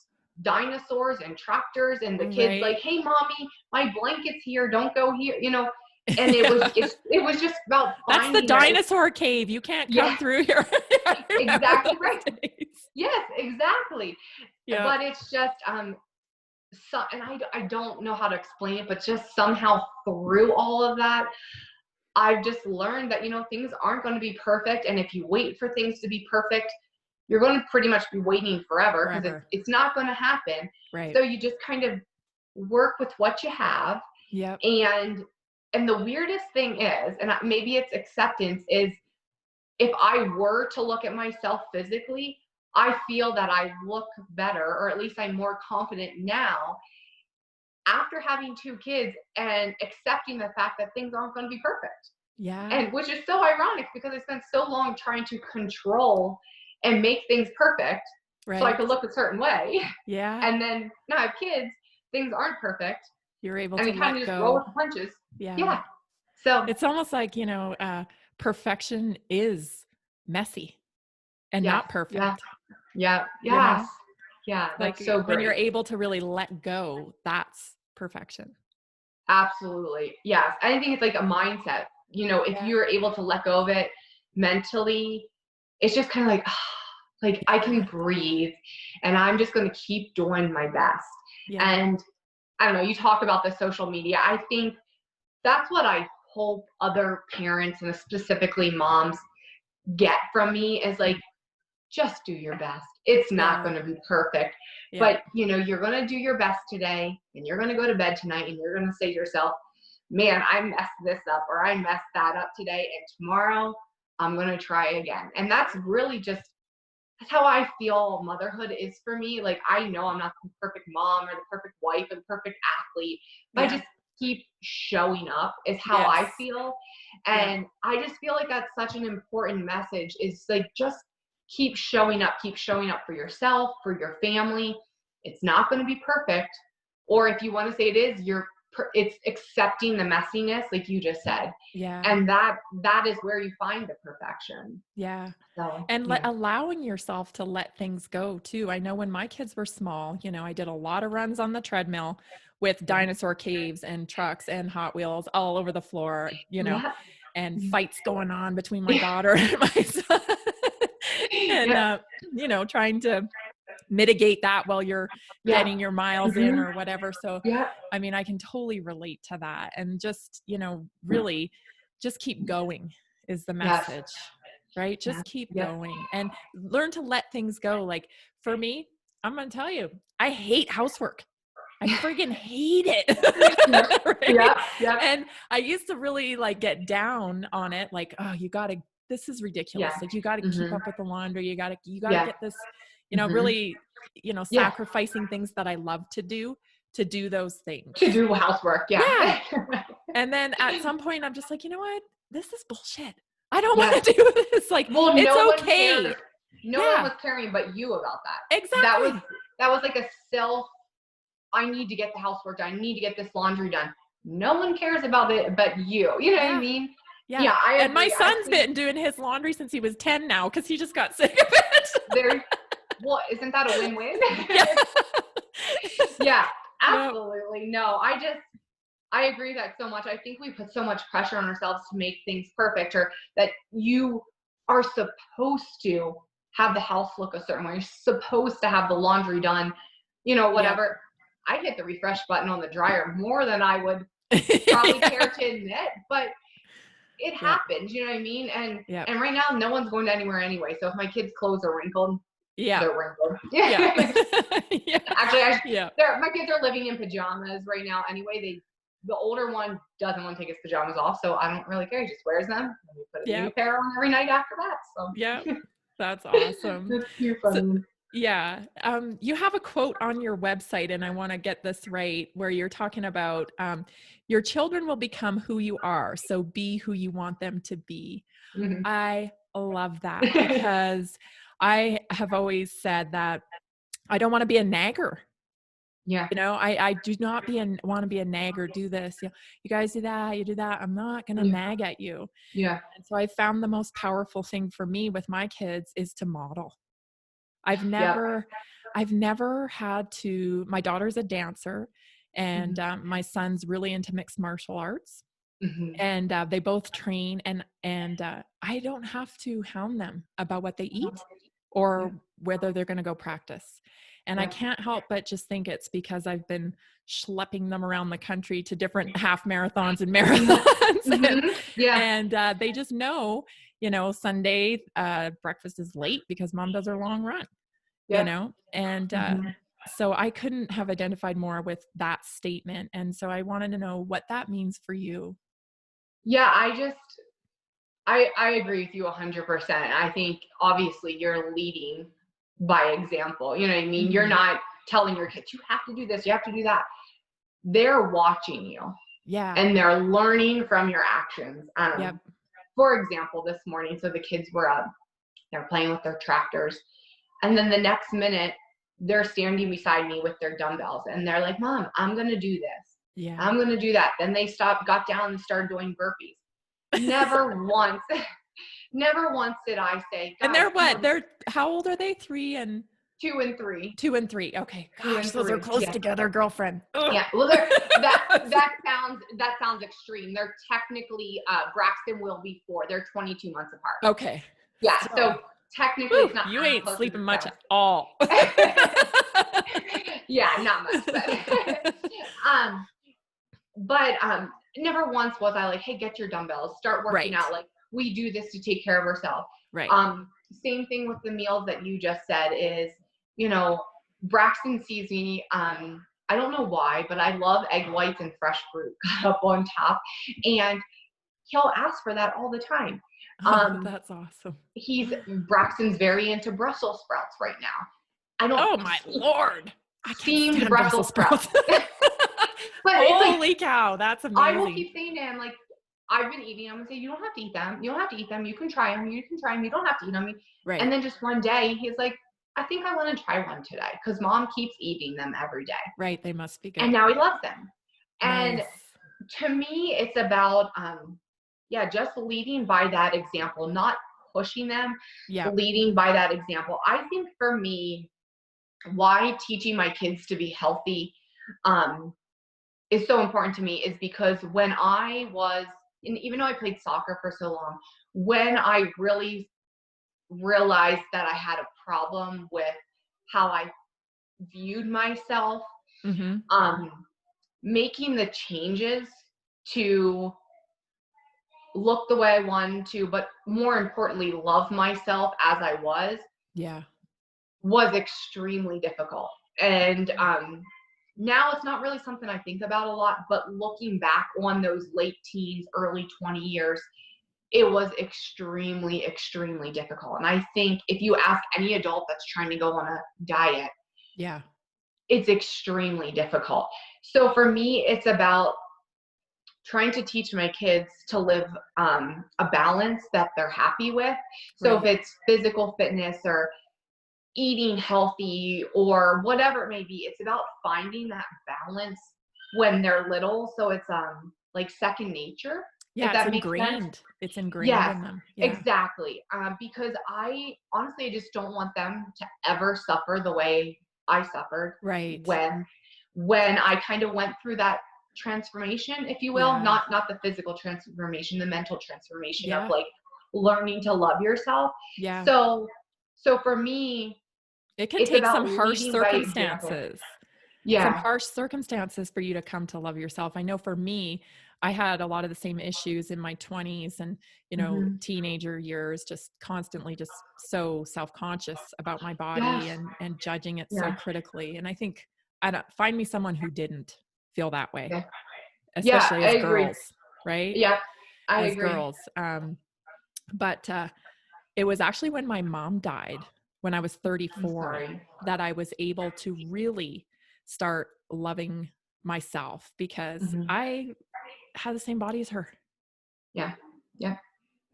dinosaurs and tractors, and the kids like, hey mommy, my blanket's here, don't go here, you know. And it was just about finding that's the dinosaur cave. You can't come through here. Exactly right. Yes, exactly. But it's just so, and I don't know how to explain it, but just somehow through all of that, I've just learned that, you know, things aren't going to be perfect, and if you wait for things to be perfect, you're going to pretty much be waiting forever, because it's not going to happen. So you just kind of work with what you have. And the weirdest thing is, and maybe it's acceptance, is if I were to look at myself physically, I feel that I look better, or at least I'm more confident now after having 2 kids and accepting the fact that things aren't going to be perfect. And which is so ironic, because I spent so long trying to control and make things perfect so I could look a certain way. And then now I have kids, things aren't perfect. You're able to kind of just roll with the punches. So it's almost like, you know, perfection is messy and not perfect. Yes. You know? Yeah. Like that's so great. When you're able to really let go, that's perfection. Absolutely. Yes. I think it's like a mindset. You know, if you're able to let go of it mentally, it's just kind of like I can breathe, and I'm just going to keep doing my best. And I don't know, you talk about the social media. I think that's what I hope other parents, and specifically moms, get from me, is like, just do your best. It's not going to be perfect, but you know, you're going to do your best today, and you're going to go to bed tonight, and you're going to say to yourself, man, I messed this up, or I messed that up today, and tomorrow I'm going to try again. And that's really just, that's how I feel motherhood is for me. Like, I know I'm not the perfect mom or the perfect wife or the perfect athlete, but I just keep showing up is how I feel. And I just feel like that's such an important message, is like, just keep showing up for yourself, for your family. It's not going to be perfect. Or if you want to say it is, it's accepting the messiness, like you just said. And that is where you find the perfection. So, and allowing yourself to let things go too. I know when my kids were small, you know, I did a lot of runs on the treadmill with dinosaur caves and trucks and Hot Wheels all over the floor, you know, and fights going on between my daughter and my son. And you know, trying to mitigate that while you're getting your miles in or whatever. So I mean, I can totally relate to that. And just, you know, really just keep going is the Yes. message, right? Just Yeah. keep Yeah. going and learn to let things go. Like for me, I'm going to tell you, I hate housework. I friggin' hate it. Right? Yeah. Yeah. And I used to really like get down on it. Like, oh, this is ridiculous. Yeah. Like you got to keep Mm-hmm. up with the laundry. You got to Yeah. get this, Mm-hmm. really, Yeah. sacrificing things that I love to do those things. To do housework. Yeah. Yeah. And then at some point I'm just like, you know what? This is bullshit. I don't Yeah. want to do this. Like, Well, it's no one okay. cared. No one was caring but you about that. Exactly. That was like a I need to get the housework done. I need to get this laundry done. No one cares about it but you. You know what I mean? Yeah. I agree. And my son's been doing his laundry since he was 10 now because he just got sick of it. Well, isn't that a win-win? Yeah. Yeah, absolutely. No, I agree with that so much. I think we put so much pressure on ourselves to make things perfect, or that you are supposed to have the house look a certain way. You're supposed to have the laundry done, whatever. Yep. I'd hit the refresh button on the dryer more than I would probably care to admit, but it happens, you know what I mean? And right now, no one's going anywhere anyway. So if my kids' clothes are wrinkled, they're wrinkled. Yeah. Actually, my kids are living in pajamas right now anyway. The older one doesn't want to take his pajamas off, so I don't really care. He just wears them. And we put a new pair on every night after that. So yeah, that's awesome. That's too funny. So, you have a quote on your website, and I want to get this right, where you're talking about your children will become who you are, so be who you want them to be. Mm-hmm. I love that because I have always said that I don't want to be a nagger. Yeah. I do not want to be a nagger, do this. You guys do that, you do that. I'm not going to nag at you. Yeah. And so I found the most powerful thing for me with my kids is to model. I've never had to, my daughter's a dancer and my son's really into mixed martial arts. Mm-hmm. And they both train and I don't have to hound them about what they eat or whether they're going to go practice. And I can't help but just think it's because I've been schlepping them around the country to different half marathons and marathons. And they just know, Sunday breakfast is late because mom does her long run, and so I couldn't have identified more with that statement. And so I wanted to know what that means for you. Yeah, I agree with you 100%. I think obviously you're leading by example. You know what I mean? Mm-hmm. You're not telling your kids, you have to do this, you have to do that. They're watching you. Yeah. And they're learning from your actions. For example, this morning, so the kids were up, they're playing with their tractors. And then the next minute, they're standing beside me with their dumbbells. And they're like, Mom, I'm going to do this. Yeah. I'm going to do that. Then they got down and started doing burpees. Never once did I say, and they're what? They're, how old are they? 3 and 2 and 3. 2 and 3. Okay. Gosh, those are close together, girlfriend. Ugh. Yeah. Well, that sounds extreme. They're technically, Braxton will be 4. They're 22 months apart. Okay. Yeah. So technically it's not. You ain't sleeping much at all. Yeah, not much. But never once was I like, hey, get your dumbbells, start working out. Like, we do this to take care of ourselves. Right. Same thing with the meals that you just said is, Braxton sees me, I don't know why, but I love egg whites and fresh fruit cut up on top. And he'll ask for that all the time. That's awesome. Braxton's very into Brussels sprouts right now. Oh my Lord. I can't stand Brussels sprouts. But holy cow, that's amazing. I will keep saying to him, like, I've been eating them and say, you don't have to eat them. You don't have to eat them. You can try them. You can try them. You don't have to eat them. Right. And then just one day, he's like, I think I want to try one today because mom keeps eating them every day. Right. They must be good. And now he loves them. And nice. To me, it's about, just leading by that example, not pushing them, leading by that example. I think for me, why teaching my kids to be healthy is so important to me is because when I was, and even though I played soccer for so long, when I really realized that I had a problem with how I viewed myself, making the changes to look the way I wanted to, but more importantly, love myself as I was extremely difficult. And now it's not really something I think about a lot, but looking back on those late teens, early 20 years, it was extremely, extremely difficult. And I think if you ask any adult that's trying to go on a diet, it's extremely difficult. So for me, it's about trying to teach my kids to live a balance that they're happy with. So if it's physical fitness or eating healthy or whatever it may be, it's about finding that balance when they're little. So it's like second nature. Yeah, if that makes sense. It's ingrained in them. Yeah. Exactly. Because I honestly just don't want them to ever suffer the way I suffered. Right. When I kind of went through that transformation, if you will, not the physical transformation, the mental transformation of like learning to love yourself. Yeah. So for me, it can take some harsh circumstances. Some harsh circumstances for you to come to love yourself. I know for me, I had a lot of the same issues in my 20s and, you know, teenager years, just constantly just so self-conscious about my body and judging it so critically. And I think find me someone who didn't feel that way, especially as girls, right? Yeah, I as agree. girls. But it was actually when my mom died, when I was 34, that I was able to really start loving myself, because I had the same body as her. Yeah.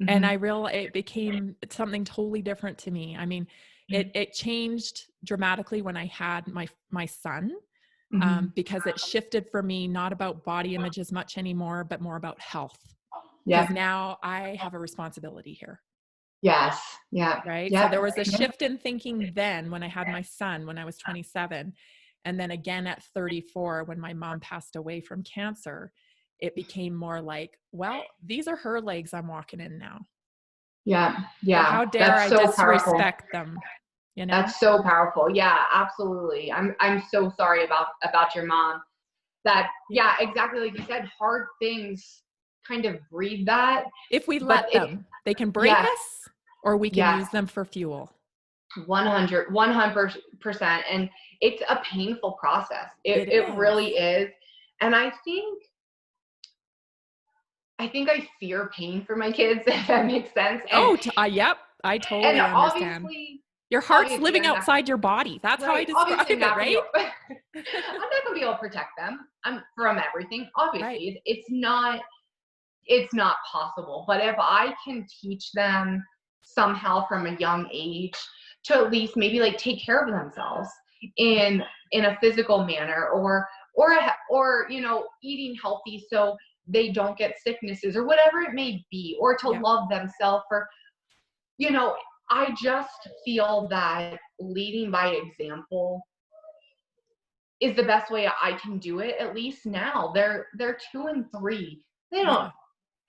And it became something totally different to me. I mean, it changed dramatically when I had my son, because it shifted for me, not about body image as much anymore, but more about health. Because now I have a responsibility here. Yes. Yeah. Right. So there was a shift in thinking then when I had my son, when I was 27, and then again at 34, when my mom passed away from cancer, it became more like, well, these are her legs I'm walking in now. Yeah. So how dare I disrespect them? You know? That's so powerful. Yeah, absolutely. I'm so sorry about your mom. That, exactly like you said, hard things kind of breed that. If we let them, they can break us, or we can use them for fuel. 100%. And it's a painful process. It really is. And I think I fear pain for my kids, if that makes sense. And, yep. I totally understand. Your heart's living outside your body. That's how I describe it, right? I'm not going to be able to protect them from everything. Obviously, it's not possible. But if I can teach them somehow from a young age to at least maybe like take care of themselves in a physical manner, or you know, eating healthy so they don't get sicknesses or whatever it may be, or to love themselves, for, you know, I just feel that leading by example is the best way I can do it. At least now they're 2 and 3. They don't.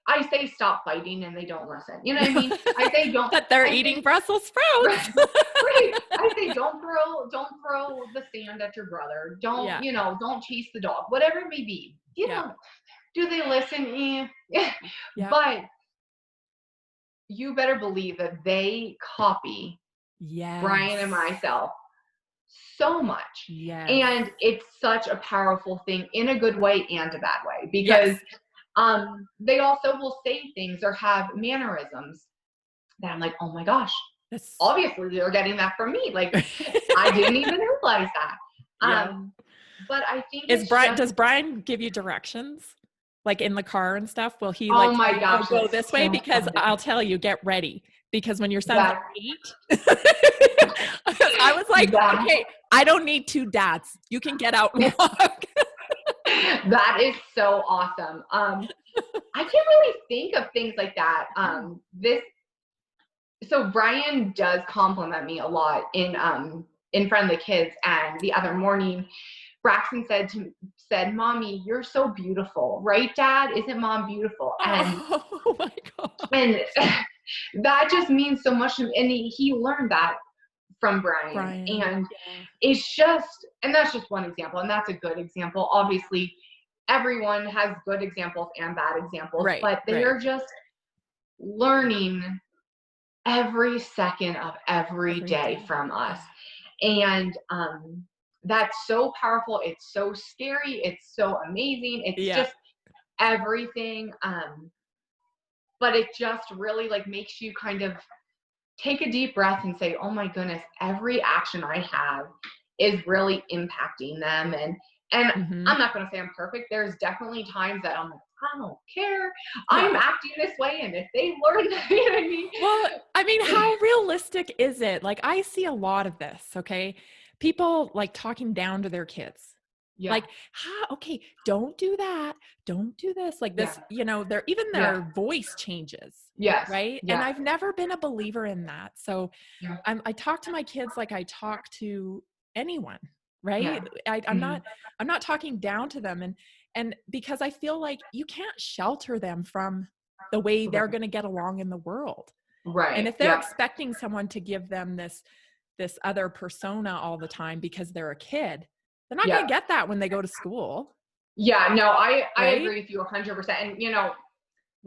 I say stop fighting and they don't listen. You know what I mean? I say don't. But they're eating Brussels sprouts. Right. I say don't throw the sand at your brother. Don't you know? Don't chase the dog. Whatever it may be. You know. Do they listen? But you better believe that they copy Brian and myself so much. And it's such a powerful thing in a good way and a bad way, because they also will say things or have mannerisms that I'm like, oh my gosh, obviously they're getting that from me. Like, I didn't even realize that. But I think does Brian give you directions? Like in the car and stuff? Will he go this way? Because I'll tell you, get ready. Because when your son's 8, I was like, okay, I don't need 2 dads. You can get out and walk. That is so awesome. I can't really think of things like that. So Brian does compliment me a lot in front of the kids. And the other morning, Braxton said, "Mommy, you're so beautiful, right, Dad? Isn't Mom beautiful?" And oh my God. And that just means so much to him. And he learned that from Brian. And it's just, and that's just one example, and that's a good example. Obviously, everyone has good examples and bad examples, but they are just learning every second of every day from us. And that's so powerful. It's so scary. It's so amazing. It's just everything. But it just really like makes you kind of take a deep breath and say, oh my goodness, every action I have is really impacting them. And I'm not going to say I'm perfect. There's definitely times that I'm like, I don't care. I'm acting this way. And if they learn that, you know what I mean? Well, I mean, how realistic is it? Like, I see a lot of this, okay? People like talking down to their kids. Yeah. Like, okay, don't do that. Don't do this. Like this, you know, their voice changes. Yes. Right. Yeah. And I've never been a believer in that. So Yeah. I talk to my kids like I talk to anyone. Right. Yeah. I'm not talking down to them. And because I feel like you can't shelter them from the way they're going to get along in the world. Right. And if they're expecting someone to give them this other persona all the time because they're a kid, they're not going to get that when they go to school. Yeah, no, I agree with you 100%. And you know,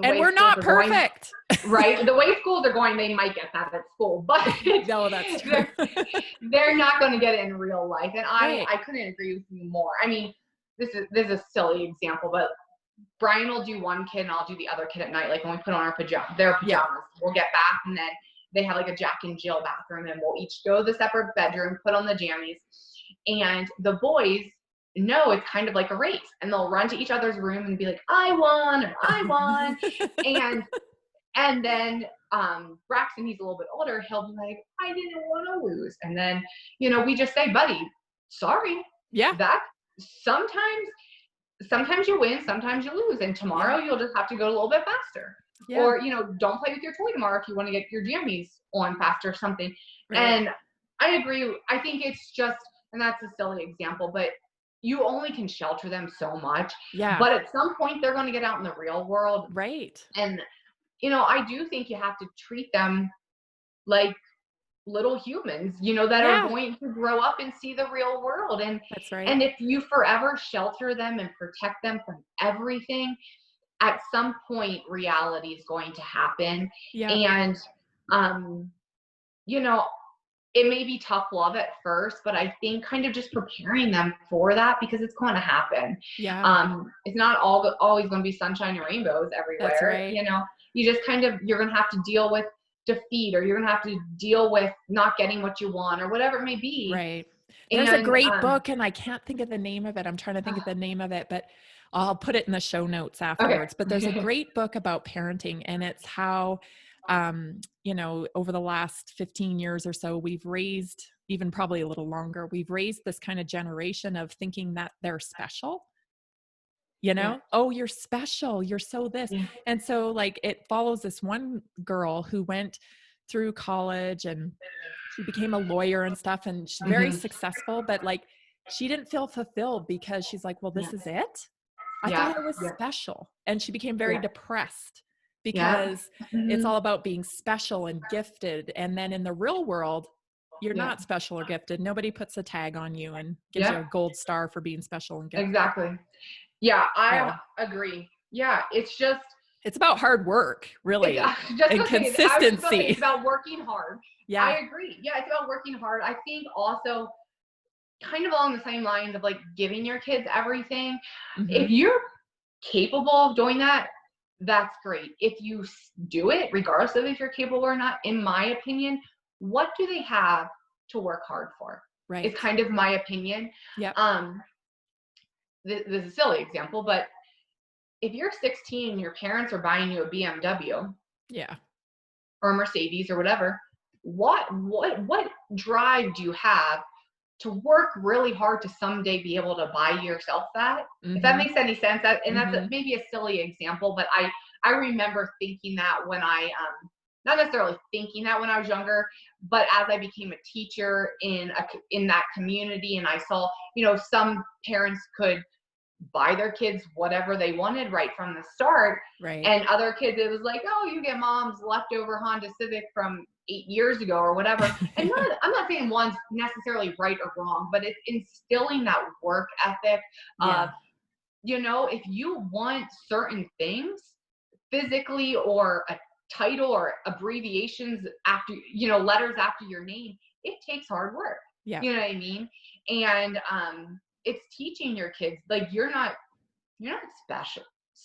and we're not perfect. Right? The way schools are going, they might get that at school, but no, that's true. they're not going to get it in real life. And I couldn't agree with you more. I mean, this is a silly example, but Brian will do one kid and I'll do the other kid at night. Like when we put on their pajamas, we'll get back and then they have like a Jack and Jill bathroom and we'll each go to the separate bedroom, put on the jammies. And the boys know it's kind of like a race and they'll run to each other's room and be like, I won or I won. and then Braxton, he's a little bit older, he'll be like, I didn't want to lose. And then, you know, we just say, buddy, sorry. Yeah. That sometimes you win, sometimes you lose. And tomorrow you'll just have to go a little bit faster. Yeah. Or, you know, don't play with your toy tomorrow if you want to get your jammies on faster or something. Right. And I agree. I think it's just, and that's a silly example, but you only can shelter them so much. Yeah. But at some point they're going to get out in the real world. Right. And, you know, I do think you have to treat them like little humans, you know, that are going to grow up and see the real world. And that's right. And if you forever shelter them and protect them from everything, at some point reality is going to happen. Yeah. And, you know, it may be tough love at first, but I think kind of just preparing them for that because it's going to happen. Yeah. It's not always going to be sunshine and rainbows everywhere. That's right. You know, you just kind of, you're going to have to deal with defeat, or you're going to have to deal with not getting what you want or whatever it may be. Right. There's a great book and I can't think of the name of it. I'm trying to think of the name of it, but I'll put it in the show notes afterwards. Okay. But there's a great book about parenting and it's how, you know, over the last 15 years or so, we've raised, even probably a little longer, we've raised this kind of generation of thinking that they're special. You know, oh, you're special. You're so this. Yeah. And so like it follows this one girl who went through college and she became a lawyer and stuff and she's very successful, but like she didn't feel fulfilled because she's like, well, this is it. I thought I was special. And she became very depressed because it's all about being special and gifted. And then in the real world, you're not special or gifted. Nobody puts a tag on you and gives you a gold star for being special and gifted. Exactly. Yeah, I agree. Yeah, it's about hard work, really, and consistency. It's about working hard. Yeah, I agree. Yeah, it's about working hard. I think also kind of along the same lines of like giving your kids everything. Mm-hmm. If you're capable of doing that, that's great. If you do it, regardless of if you're capable or not, in my opinion, what do they have to work hard for? Right. It's kind of my opinion. Yeah. This is a silly example, but if you're 16 and your parents are buying you a BMW, or a Mercedes or whatever, what drive do you have to work really hard to someday be able to buy yourself that? Mm-hmm. If that makes any sense, that's maybe a silly example, but I remember thinking that when I not necessarily thinking that when I was younger, but as I became a teacher in that community and I saw, you know, some parents could buy their kids whatever they wanted right from the start. Right. And other kids, it was like, oh, you get mom's leftover Honda Civic from 8 years ago or whatever. And I'm not saying one's necessarily right or wrong, but it's instilling that work ethic of, you know, if you want certain things physically or title or abbreviations after, letters after your name, it takes hard work. Yeah. You know what I mean? And it's teaching your kids, like, you're not special.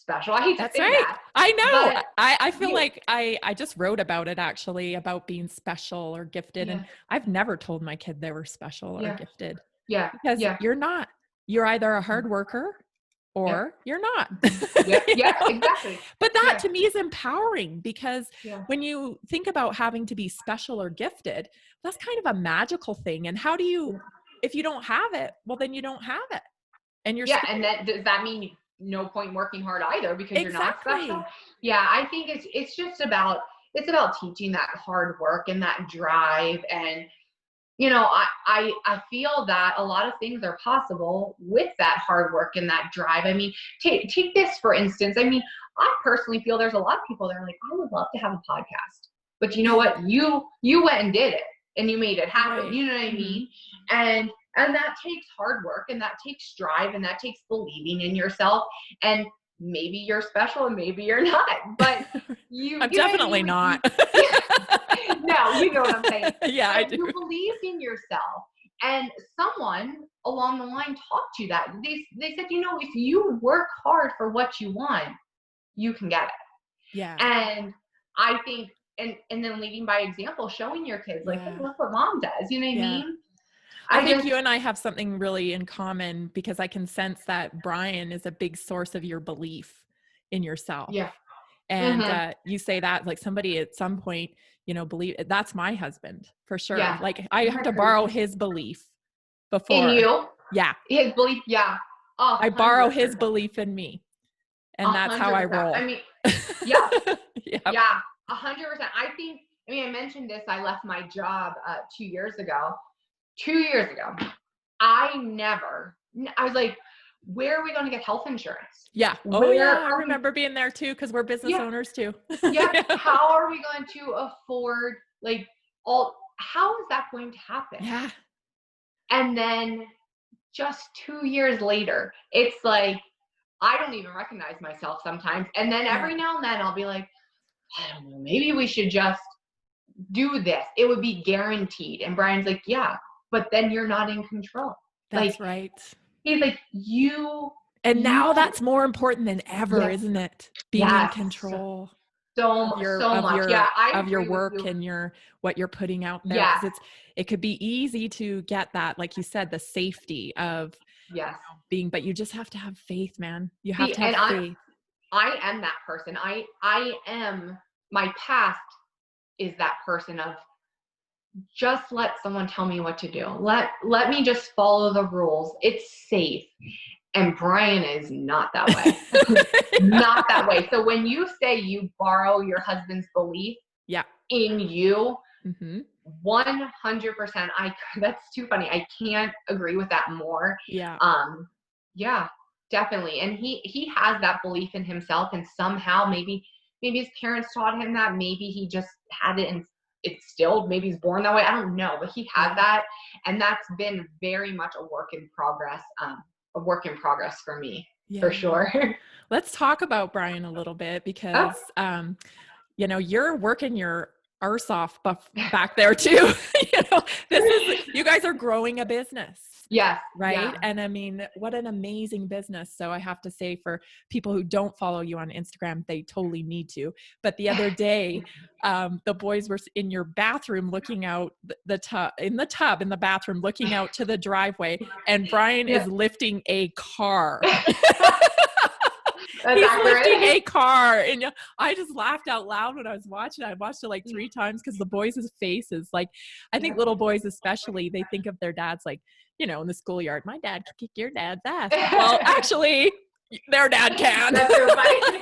I hate to say that. I know. But I feel like I just wrote about it, actually, about being special or gifted. And I've never told my kid they were special or gifted. Yeah. Because you're not. You're either a hard worker or you're not. Yeah, exactly. But that to me is empowering, because when you think about having to be special or gifted, that's kind of a magical thing. And how do you, if you don't have it, well, then you don't have it. And you're and that does that mean no point working hard either, because you're not special? Yeah, I think it's just about teaching that hard work and that drive. And I feel that a lot of things are possible with that hard work and that drive. I mean, take this for instance. I mean, I personally feel there's a lot of people that are like, I would love to have a podcast, but you know what? You went and did it, and you made it happen. Right. You know what I mean? And that takes hard work, and that takes drive, and that takes believing in yourself. And maybe you're special and maybe you're not, but I'm definitely not. No, you know what I'm saying. Yeah, but I do. You believed in yourself, and someone along the line taught you that. They said, if you work hard for what you want, you can get it. Yeah. And I think, and then leading by example, showing your kids, like, hey, look what mom does. You know what I mean? I think you and I have something really in common, because I can sense that Brian is a big source of your belief in yourself. Yeah. And you say that, like, somebody at some point, believe that's my husband for sure. Yeah. Like, I have to borrow his belief before. In you? Yeah. His belief. Yeah. Oh, I borrow his belief in me. And that's 100%. How I roll. I mean, yeah. Yep. Yeah. 100%. I mentioned this. I left my job 2 years ago. 2 years ago, I was like, where are we going to get health insurance? Yeah. Oh, yeah. I remember being there too, because we're business owners too. Yeah. How are we going to afford, how is that going to happen? Yeah. And then just 2 years later, it's like, I don't even recognize myself sometimes. And then every now and then I'll be like, I don't know, maybe we should just do this. It would be guaranteed. And Brian's like, yeah, but then you're not in control. That's right. He's like, now that's more important than ever, isn't it? Being in control. So much. Of your work and what you're putting out there. Yeah. It could be easy to get that, like you said, the safety of being, but you just have to have faith, man. You have to have faith. I am that person. My past is that person of, just let someone tell me what to do. Let me just follow the rules. It's safe. And Brian is not that way. Not that way. So when you say you borrow your husband's belief in you, 100%, that's too funny. I can't agree with that more. Yeah. Yeah, definitely. And he has that belief in himself, and somehow maybe his parents taught him that. Maybe he just had it, and it's still, maybe he's born that way. I don't know, but he had that. And that's been very much a work in progress for me, for sure. Let's talk about Brian a little bit, because, you're working your arse off back there too. You guys are growing a business. Yes. Right. Yeah. And I mean, what an amazing business. So I have to say, for people who don't follow you on Instagram, they totally need to. But the other day, the boys were in your bathroom looking out in the bathroom, looking out to the driveway, and Brian is lifting a car. He's lifting a car, and I just laughed out loud when I was watching it. I watched it like 3 times, because the boys' faces, like, I think little boys especially, they think of their dads like, in the schoolyard, my dad can kick your dad's ass. Well, actually, their dad can. That's right.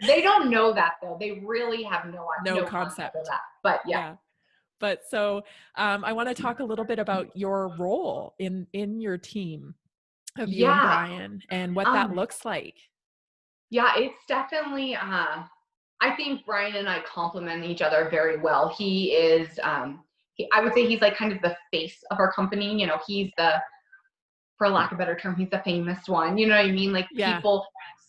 They don't know that, though. They really have no concept of that. But yeah. But so I want to talk a little bit about your role in your team of you and Brian, and what that looks like. Yeah, it's definitely, I think Brian and I complement each other very well. He is, I would say he's like kind of the face of our company. He's for lack of a better term, he's the famous one. You know what I mean? Like, people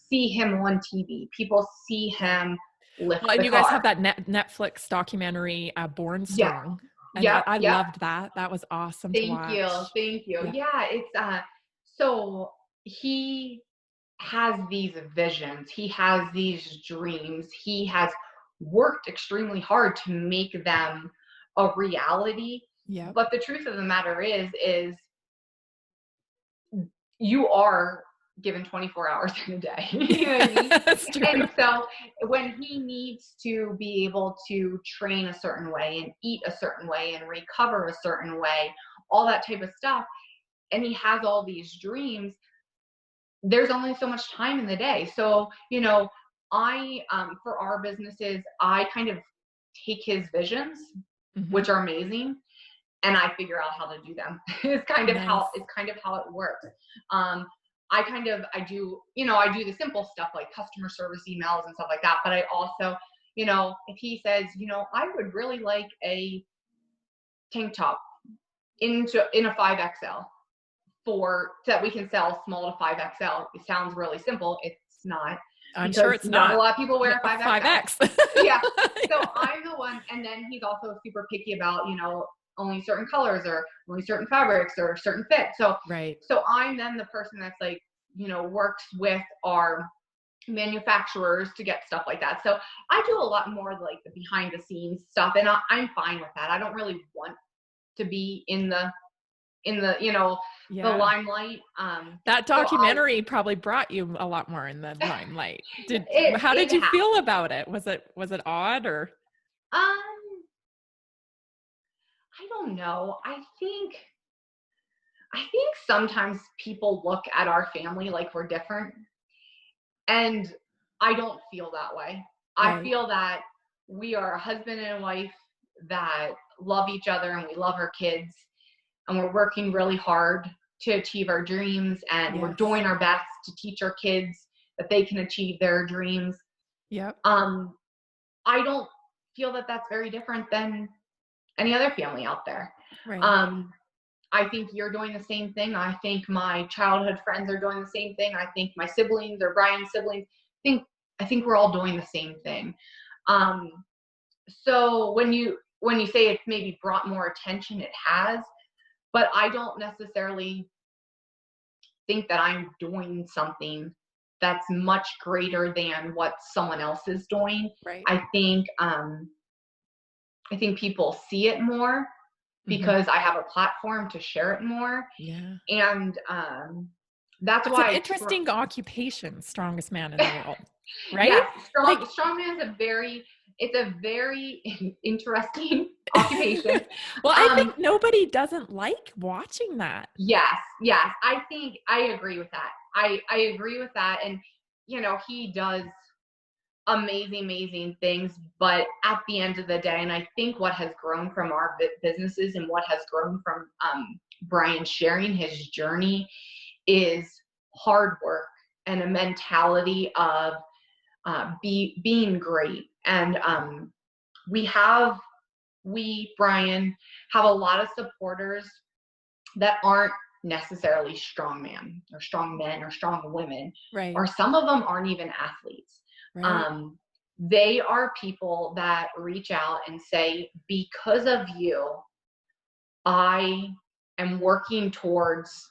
see him on TV. People see him, lift Well, and the you guys have car. that Netflix documentary, Born Yeah. Strong. And Yep. I Yep. loved that. That was awesome to Thank you. watch. Thank you. Yeah. Yeah. So he has these visions. He has these dreams. He has worked extremely hard to make them a reality. Yep. But the truth of the matter is you are given 24 hours in a day. You know what I mean? That's true. And so when he needs to be able to train a certain way and eat a certain way and recover a certain way, all that type of stuff, and he has all these dreams, there's only so much time in the day. So, I, for our businesses, I kind of take his visions, which are amazing, and I figure out how to do them. It's kind of how it works. I do the simple stuff like customer service emails and stuff like that. But I also, if he says, I would really like a tank top in a 5XL so that we can sell small to 5XL. It sounds really simple. It's not. I'm sure it's not not. A lot of people wear 5XL. 5X. Yeah. So I'm the one, and then he's also super picky about, only certain colors or only certain fabrics or certain fits. So, right. So I'm then the person that's like, works with our manufacturers to get stuff like that. So I do a lot more like the behind the scenes stuff, and I'm fine with that. I don't really want to be in the the limelight. That documentary probably brought you a lot more in the limelight. How did you feel about it? Was it odd or? I don't know. I think sometimes people look at our family like we're different, and I don't feel that way. Right. I feel that we are a husband and a wife that love each other, and we love our kids, and we're working really hard to achieve our dreams, and we're doing our best to teach our kids that they can achieve their dreams. Yep. I don't feel that that's very different than any other family out there. Right. I think you're doing the same thing. I think my childhood friends are doing the same thing. I think my siblings or Brian's siblings, I think we're all doing the same thing. So when you say it's maybe brought more attention, it has, but I don't necessarily think that I'm doing something that's much greater than what someone else is doing. Right. I think people see it more because I have a platform to share it more. Yeah. And that's why it's an interesting occupation, strongest man in the world. Right? Yeah, strongman is a very interesting occupation. Well, I think nobody doesn't like watching that. Yes. I think I agree with that. I agree with that. And, he does amazing things, but at the end of the day, and I think what has grown from our businesses and what has grown from Brian sharing his journey is hard work and a mentality of being great. And Brian, have a lot of supporters that aren't necessarily strong men or strong women, right? Or some of them aren't even athletes. Right. They are people that reach out and say, because of you, I am working towards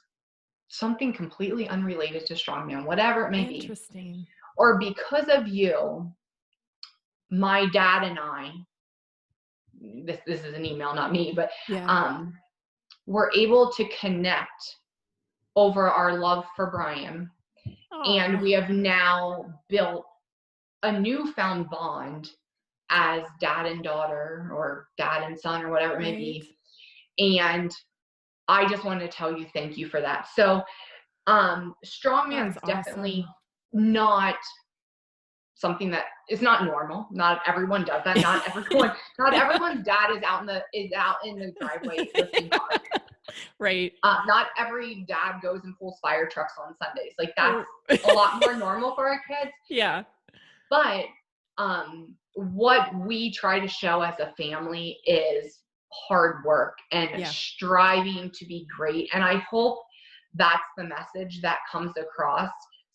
something completely unrelated to strongman, whatever it may be. Interesting. Or because of you, my dad and I, this is an email, not me, but we're able to connect over our love for Brian. Aww. And we have now built a newfound bond as dad and daughter or dad and son or whatever it may be. And I just wanted to tell you thank you for that. So strongman is definitely not something that is not normal. Not everyone does that. Not everyone's dad is out in the driveway lifting cars. Right. Not every dad goes and pulls fire trucks on Sundays. Like that's a lot more normal for our kids. Yeah. But what we try to show as a family is hard work and striving to be great. And I hope that's the message that comes across,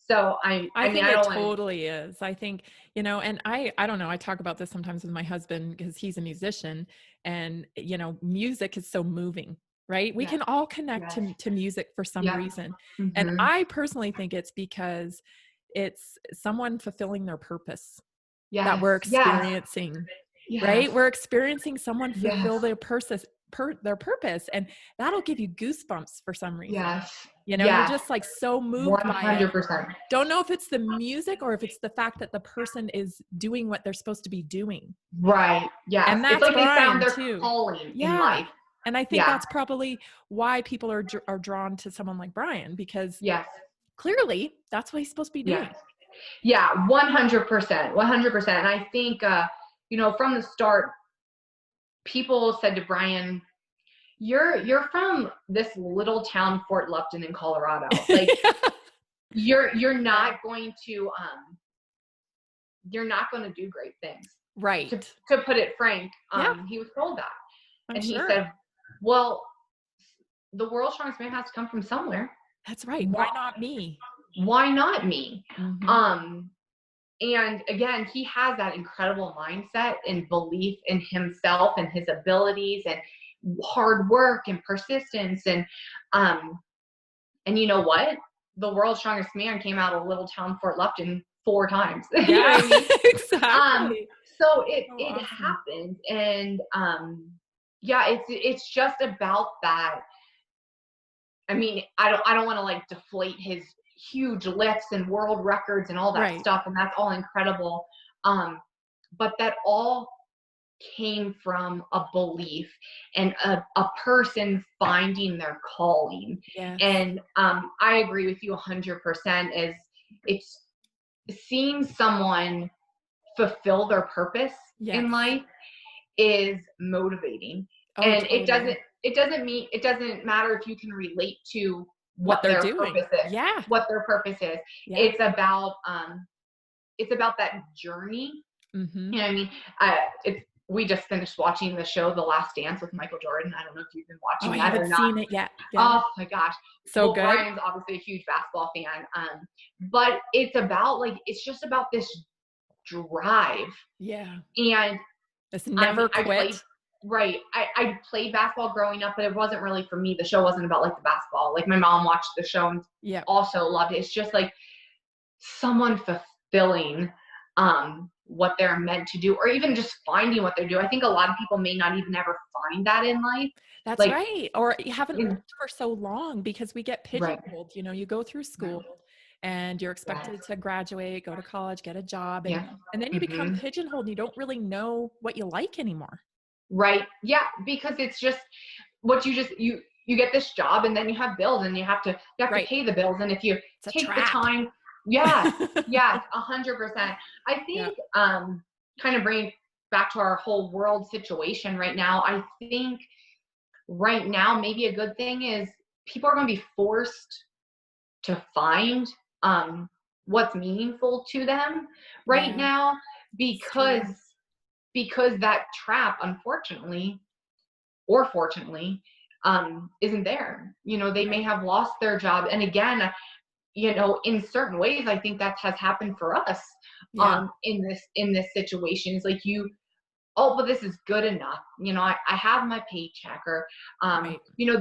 So I think I it don't want totally is. I think, and I don't know, I talk about this sometimes with my husband because he's a musician and, music is so moving, right? We yes, can all connect yes, to music for some yep, reason. And mm-hmm, I personally think it's because it's someone fulfilling their purpose that yes, we're yes, experiencing, yes, right? We're experiencing someone yes, fulfill their purpose, and that'll give you goosebumps for some reason. yes, You're yes, just like so moved by it. 100%. Don't know if it's the music or if it's the fact that the person is doing what they're supposed to be doing. Right. Yes. And It's that's like they found Brian their too. calling in Yeah. life. And I think Yeah. that's probably why people are drawn to someone like Brian, because Yes. clearly that's what he's supposed to be Yes. doing. Yeah. 100%. 100%. And I think, from the start, people said to Brian, you're from this little town, Fort Lupton in Colorado. Like you're not going to, do great things. Right. To put it frank, Yeah. he was told that. I'm And he sure. said, well, the world's strongest man has to come from somewhere. That's right. Why not me? Why not me? Mm-hmm. And again, he has that incredible mindset and belief in himself and his abilities and hard work and persistence. And you know what? The world's strongest man came out of little town Fort Lupton 4 times. Yeah, you know what I mean? exactly. So it Awesome. happened. And yeah, it's just about that. I mean, I don't want to like deflate his huge lifts and world records and all that stuff, and that's all incredible. But that all came from a belief and a person finding their calling. Yes. And I agree with you 100%. Is it's seeing someone fulfill their purpose in life is motivating. And totally. it doesn't matter if you can relate to what they're their doing. purpose is. Yeah. What their purpose is. Yeah. It's about that journey. Mm-hmm. You know what I mean? We just finished watching the show The Last Dance with Michael Jordan. I don't know if you've been watching that or not. I haven't seen it yet. Yeah. Oh my gosh. So good. Brian's obviously a huge basketball fan. But it's just about this drive. Yeah. And it's never quit. I played basketball growing up, but it wasn't really for me. The show wasn't about like the basketball. Like my mom watched the show and also loved it. It's just like someone fulfilling what they're meant to do, or even just finding what they do. I think a lot of people may not even ever find that in life. That's right. Or you haven't worked for so long because we get pigeonholed. You go through school and you're expected to graduate, go to college, get a job, and then you become pigeonholed and you don't really know what you like anymore. Right. Yeah. Because it's just what you get this job and then you have bills and you have to pay the bills. And if you take the time, yes, 100%. I think, kind of bringing back to our whole world situation right now, I think right now, maybe a good thing is people are going to be forced to find, what's meaningful to them right now, because that trap, unfortunately, or fortunately, isn't there. They may have lost their job. And again, in certain ways, I think that has happened for us, in this situation. It's like but this is good enough. I have my paycheck, or,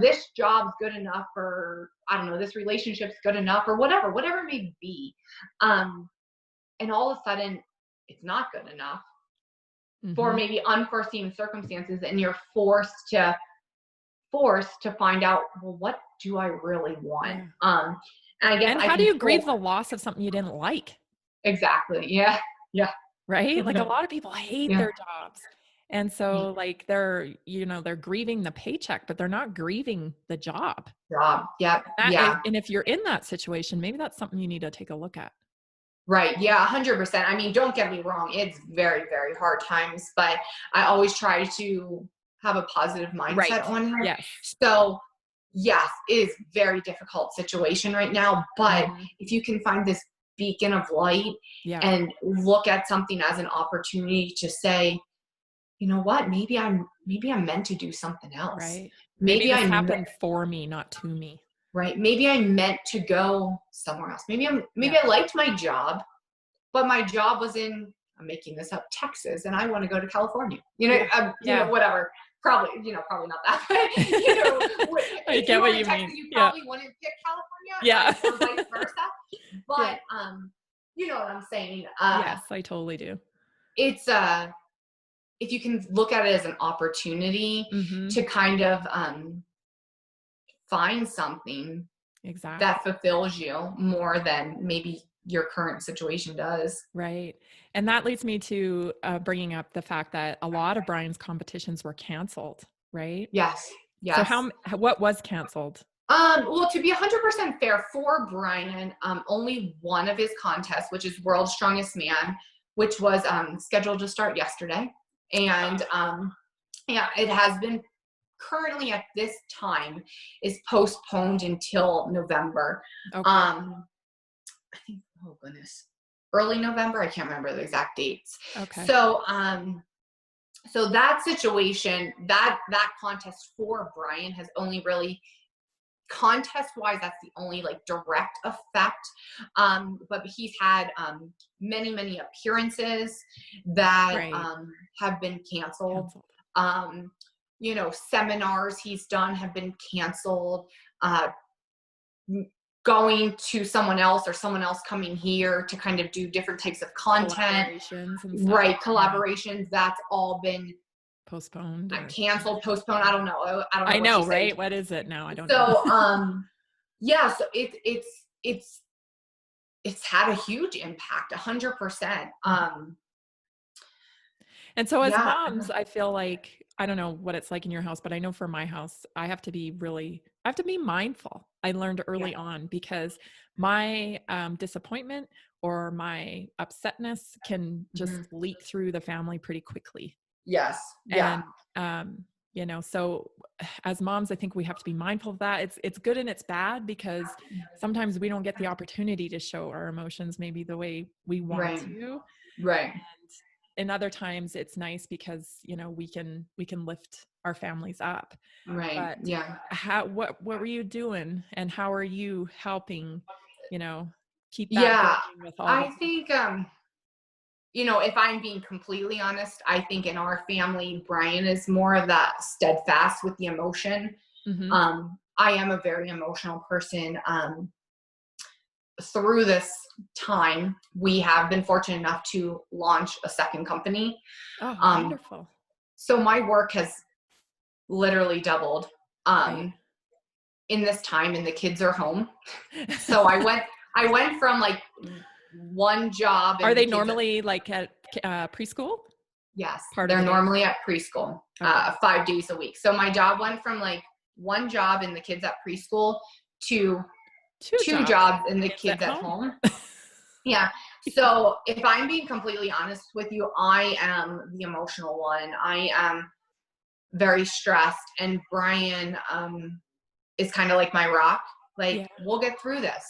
this job's good enough, or I don't know, this relationship's good enough, or whatever it may be. And all of a sudden it's not good enough for maybe unforeseen circumstances. And you're forced to find out, well, what do I really want? And I guess and how do you grieve the loss of something you didn't like? Exactly. Yeah. Yeah. Right? Like a lot of people hate their jobs. And so like they're grieving the paycheck, but they're not grieving the job. Yeah. And if you're in that situation, maybe that's something you need to take a look at. Right. Yeah. 100%. I mean, don't get me wrong. It's very, very hard times, but I always try to have a positive mindset on it. Yes. So yes, it is a very difficult situation right now, but if you can find this beacon of light and look at something as an opportunity to say, you know what, maybe I'm meant to do something else. Right. Maybe this happened for me, not to me. right? Maybe I meant to go somewhere else. Maybe I liked my job, but my job was in, I'm making this up, Texas, and I want to go to California. You know, whatever. Probably not that. But, I if get you what were in you Texas, mean. you probably wouldn't pick California. Yeah. Or vice versa. But you know what I'm saying? Yes, I totally do. It's if you can look at it as an opportunity to kind of find something that fulfills you more than maybe your current situation does. Right. And that leads me to bringing up the fact that a lot of Brian's competitions were canceled, right? Yes. So what was canceled? Well, to be 100% fair for Brian, only one of his contests, which is World's Strongest Man, which was scheduled to start yesterday. And it has been currently at this time is postponed until November. Okay. I think, oh goodness, early November. I can't remember the exact dates. Okay. So, so that situation, that contest for Brian has only really, contest wise, that's the only like direct effect. But he's had many appearances that have been canceled. You know, seminars he's done have been canceled. Going to someone else or someone else coming here to kind of do different types of content. Collaborations and stuff. Right. Collaborations. That's all been postponed. Canceled, postponed. I don't know. I know, right? What is it now? I don't know. So, yeah, so it's had a huge impact, 100%. And so as moms, I feel like, I don't know what it's like in your house, but I know for my house, I have to be mindful. I learned early on because my disappointment or my upsetness can just leak through the family pretty quickly. Yes. Yeah. And, you know, so as moms, I think we have to be mindful of that. It's good and it's bad because sometimes we don't get the opportunity to show our emotions maybe the way we want to. Right. And in other times it's nice because, you know, we can lift our families up. Right. But what were you doing and how are you helping, you know, keep that going with all I think, you know, if I'm being completely honest, I think in our family, Brian is more of that steadfast with the emotion. I am a very emotional person. Through this time, we have been fortunate enough to launch a second company. Oh, wonderful. So my work has literally doubled in this time, and the kids are home. So I went from like one job. Are they normally like at preschool? Yes, they're normally at preschool 5 days a week. So my job went from like one job and the kids at preschool to two jobs and the kids at home. Yeah. So if I'm being completely honest with you, I am the emotional one. I am very stressed, and Brian is kind of like my rock. Like, we'll get through this.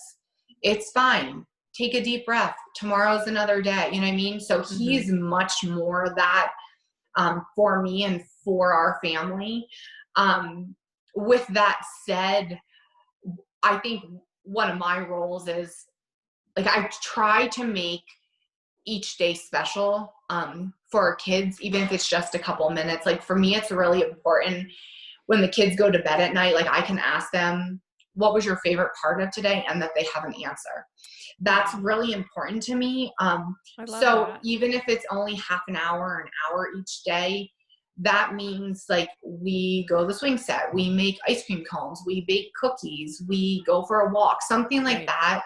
It's fine. Take a deep breath. Tomorrow's another day. You know what I mean? So he's much more that for me and for our family. With that said, I think one of my roles is, like, I try to make each day special for our kids, even if it's just a couple minutes. Like, for me, it's really important when the kids go to bed at night, like, I can ask them, what was your favorite part of today? And that they have an answer. That's really important to me. So even if it's only half an hour, an hour each day, that means like we go to the swing set, we make ice cream cones, we bake cookies, we go for a walk, something like that.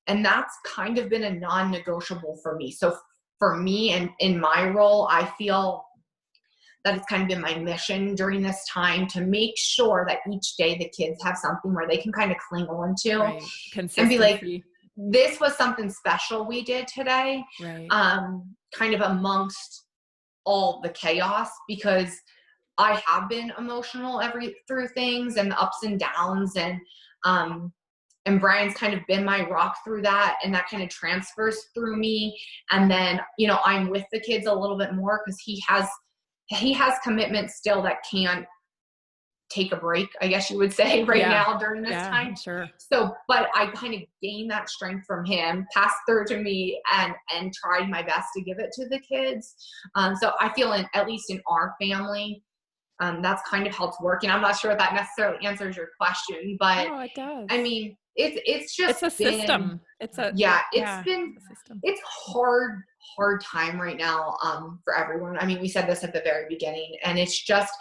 And that's kind of been a non-negotiable for me. So for me and in my role, I feel that it's kind of been my mission during this time to make sure that each day the kids have something where they can kind of cling on to and be like, this was something special we did today, kind of amongst all the chaos, because I have been emotional through things and the ups and downs, and Brian's kind of been my rock through that, and that kind of transfers through me. And then, you know, I'm with the kids a little bit more because he has commitments still that can't take a break, I guess you would say, right now during this time. Sure. So, but I kind of gained that strength from him, passed through to me, and tried my best to give it to the kids. So I feel at least in our family, that's kind of helped work. And I'm not sure if that necessarily answers your question, but no, it does. I mean, it's just it's a system. It's a it's hard time right now for everyone. I mean, we said this at the very beginning, and it's just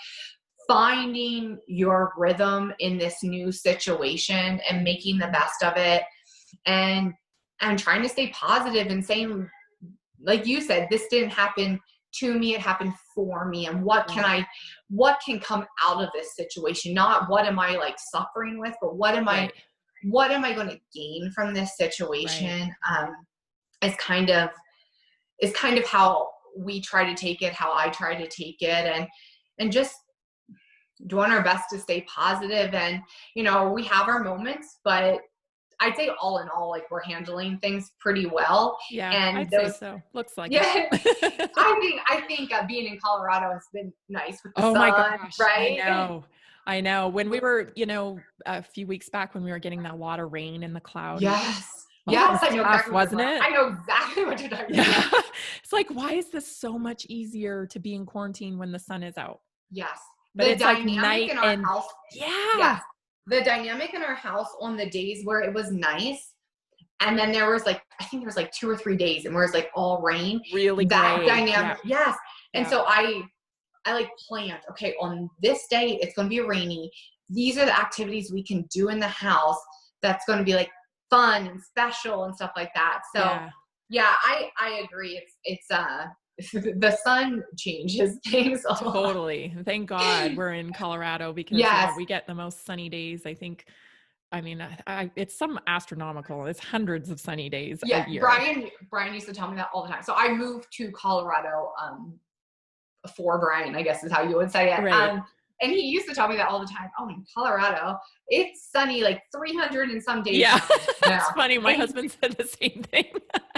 finding your rhythm in this new situation and making the best of it, and trying to stay positive and saying, like you said, this didn't happen to me, it happened for me, and what can come out of this situation, not what am I like suffering with, but what am I going to gain from this situation. Is kind of how we try to take it, how I try to take it, and just doing our best to stay positive. And we have our moments, but I'd say all in all, like, we're handling things pretty well. Yeah, and I'd say so. Looks like it. I think being in Colorado has been nice with the sun, my gosh, right? I know. When we were, a few weeks back when we were getting that lot of rain in the clouds. Yes. Yes, I know exactly, wasn't it? I know exactly what you're talking about. It's like, why is this so much easier to be in quarantine when the sun is out? Yes. But it's like night in our house. Yeah. Yes. The dynamic in our house on the days where it was nice, and then there was I think there was 2 or 3 days and where it's all rain. Really that great. dynamic. Yeah. Yes. And so I planned, okay, on this day it's going to be rainy. These are the activities we can do in the house that's going to be fun and special and stuff like that. So I agree. It's the sun changes things a lot. Totally. Thank God we're in Colorado because we get the most sunny days. I think, I mean, it's some astronomical. It's hundreds of sunny days a year. Brian used to tell me that all the time. So I moved to Colorado for Brian, I guess is how you would say it. Right. And he used to tell me that all the time. Oh, in Colorado, it's sunny 300 and some days. Yeah, that's funny. My husband said the same thing.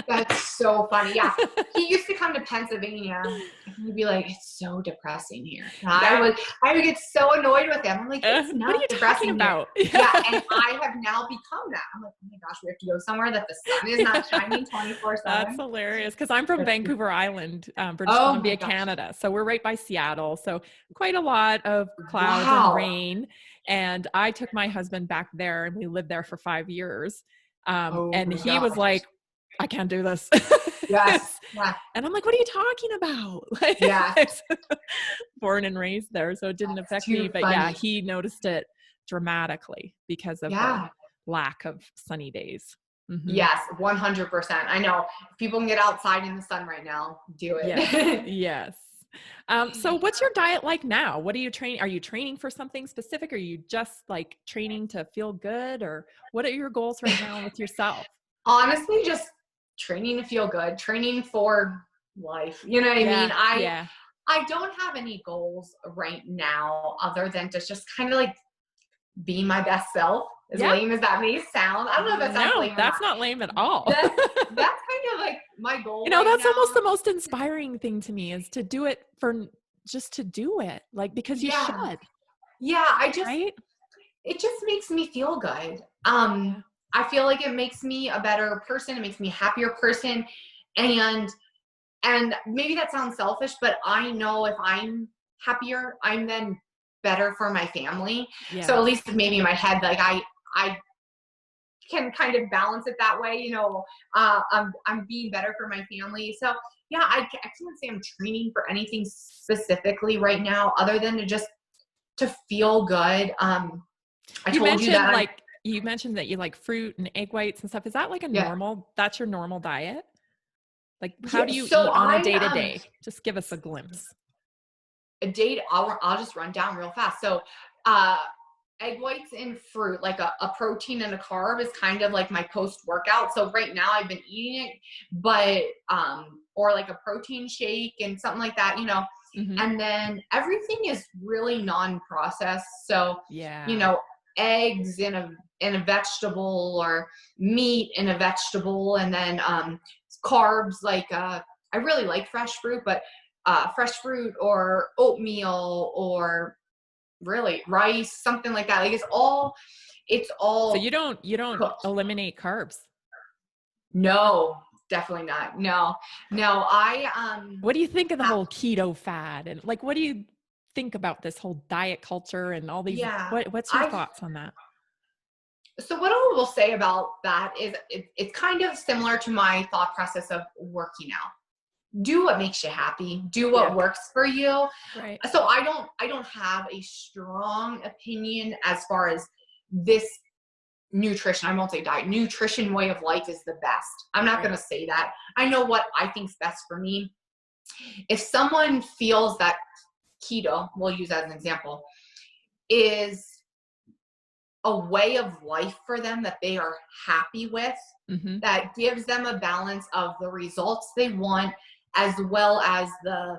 That's so funny. Yeah. He used to come to Pennsylvania and he'd be like, it's so depressing here. And I would get so annoyed with him. I'm like, it's not what are you depressing about? Yeah. And I have now become that. I'm like, oh my gosh, we have to go somewhere that the sun is not shining 24/7. That's hilarious. Cause I'm from Vancouver Island, British Columbia, Canada. So we're right by Seattle. So quite a lot of clouds and rain. And I took my husband back there and we lived there for 5 years. And he was like, I can't do this. Yes. Yeah. And I'm like, what are you talking about? Born and raised there. So it didn't affect me. But he noticed it dramatically because of the lack of sunny days. Mm-hmm. Yes, 100%. I know. If people can get outside in the sun right now, do it. Yes. So what's your diet like now? What are you training? Are you training for something specific? Or are you just training to feel good? Or what are your goals right now with yourself? Honestly, just training to feel good, training for life. You know what I mean? I don't have any goals right now other than to just kind of be my best self. As lame as that may sound. I don't know if that sounds lame. No, that's not lame at all. That's kind of my goal. That's almost the most inspiring thing to me is to do it just to do it. Because you should. Yeah. It just makes me feel good. I feel like it makes me a better person. It makes me a happier person. And maybe that sounds selfish, but I know if I'm happier, I'm then better for my family. Yeah. So at least maybe in my head, I can kind of balance it that way. I'm being better for my family. So yeah, I can't say I'm training for anything specifically right now other than to feel good. You mentioned that you like fruit and egg whites and stuff. Is that that's your normal diet? How do you eat on a day-to-day? Just give us a glimpse. I'll just run down real fast. So, egg whites and fruit, a protein and a carb is kind of my post-workout. So right now I've been eating it, but, or a protein shake and something like that, mm-hmm. And then everything is really non-processed. So, eggs in a vegetable or meat in a vegetable. And then, carbs, I really like fresh fruit, but fresh fruit or oatmeal or really rice, something like that. Like it's all. So you don't cooked. eliminate carbs? No, definitely not. No. What do you think of the whole keto fad? And like, what do you think about this whole diet culture and all these, yeah, what's your thoughts on that? so what I will say about that is it's kind of similar to my thought process of working out. Do what makes you happy. Do what works for you. Right. So I don't have a strong opinion as far as this nutrition. I won't say diet. Nutrition way of life is the best. I'm not going to say that. I know what I think's best for me. If someone feels that keto, we'll use that as an example, is a way of life for them that they are happy with, that gives them a balance of the results they want, as well as the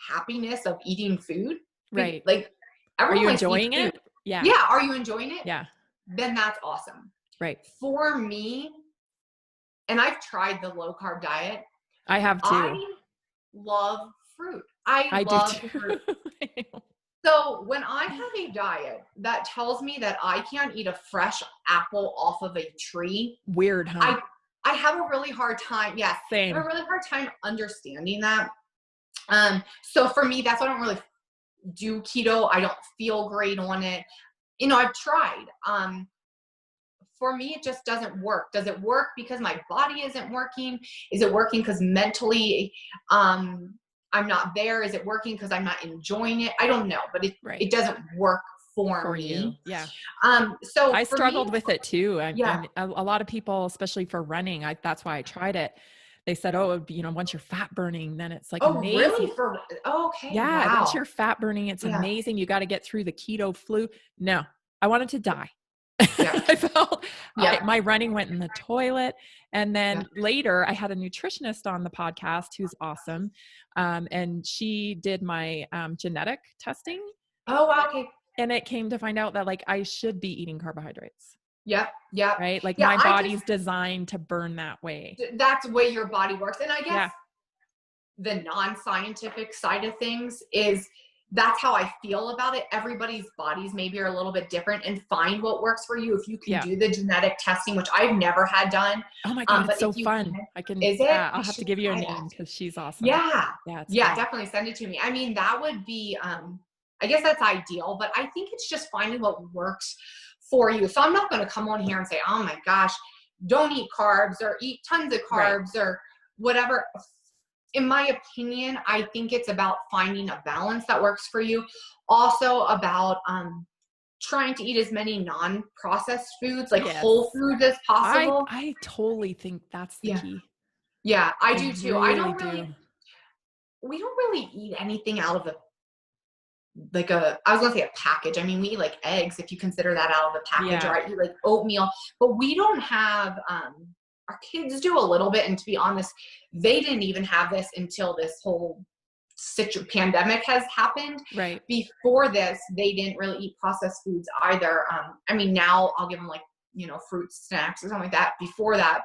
happiness of eating food. Right. Like, are you enjoying it? Yeah. Yeah. Are you enjoying it? Yeah. Then that's awesome. Right. For me, and I've tried the low carb diet. I have too. I love fruit. I love do too. Fruit. So when I have a diet that tells me that I can't eat a fresh apple off of a tree. Weird, huh? I have a really hard time. Yes. Same. I have a really hard time understanding that. So for me, that's why I don't really do keto. I don't feel great on it. You know, I've tried. For me, it just doesn't work. Does it work because my body isn't working? Is it working because mentally, I'm not there? Is it working because I'm not enjoying it? I don't know, but it doesn't work for me. You. Yeah. So I struggled with it too. A lot of people, especially for running, that's why I tried it. They said, oh, you know, once you're fat burning, then it's like amazing. Really? Okay. Yeah. Wow. Once you're fat burning, it's amazing. You got to get through the keto flu. No, I wanted to die. I felt my running went in the toilet. And then later I had a nutritionist on the podcast who's awesome. And she did my genetic testing. Oh, wow. Okay. And it came to find out that like I should be eating carbohydrates. Yep. Right? Like my body's designed to burn that way. That's the way your body works. And I guess the non-scientific side of things is that's how I feel about it. Everybody's bodies maybe are a little bit different, and find what works for you. If you can do the genetic testing, which I've never had done. Oh my God, it's so fun. Is it? I'll have to give you a name because she's awesome. Yeah. Definitely send it to me. I mean, that would be, I guess that's ideal, but I think it's just finding what works for you. So I'm not going to come on here and say, oh my gosh, don't eat carbs or eat tons of carbs or whatever. In my opinion, I think it's about finding a balance that works for you. Also about trying to eat as many non-processed foods, like whole foods as possible. I totally think that's the key. Yeah, I do too. Really we don't really eat anything out of I was going to say a package. I mean, we eat like eggs, if you consider that out of the package, or I eat like oatmeal, but we don't have, our kids do a little bit. And to be honest, they didn't even have this until this whole pandemic has happened. Right. Before this, they didn't really eat processed foods either. I mean, now I'll give them like, you know, fruit snacks or something like that. Before that,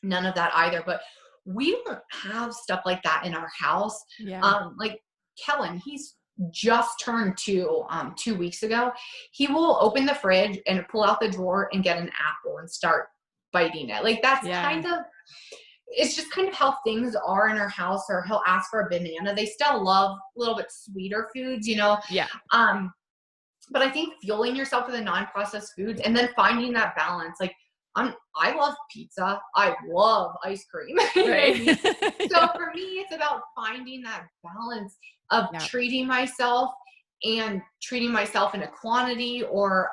none of that either. But we don't have stuff like that in our house. Yeah. Like Kellen, he's just turned 2 weeks ago. He will open the fridge and pull out the drawer and get an apple and start biting it. Like that's it's just kind of how things are in our house. Or he'll ask for a banana. They still love a little bit sweeter foods, you know? Yeah. But I think fueling yourself with the non-processed foods and then finding that balance. Like I love pizza. I love ice cream. Right. So for me, it's about finding that balance of treating myself and treating myself in a quantity or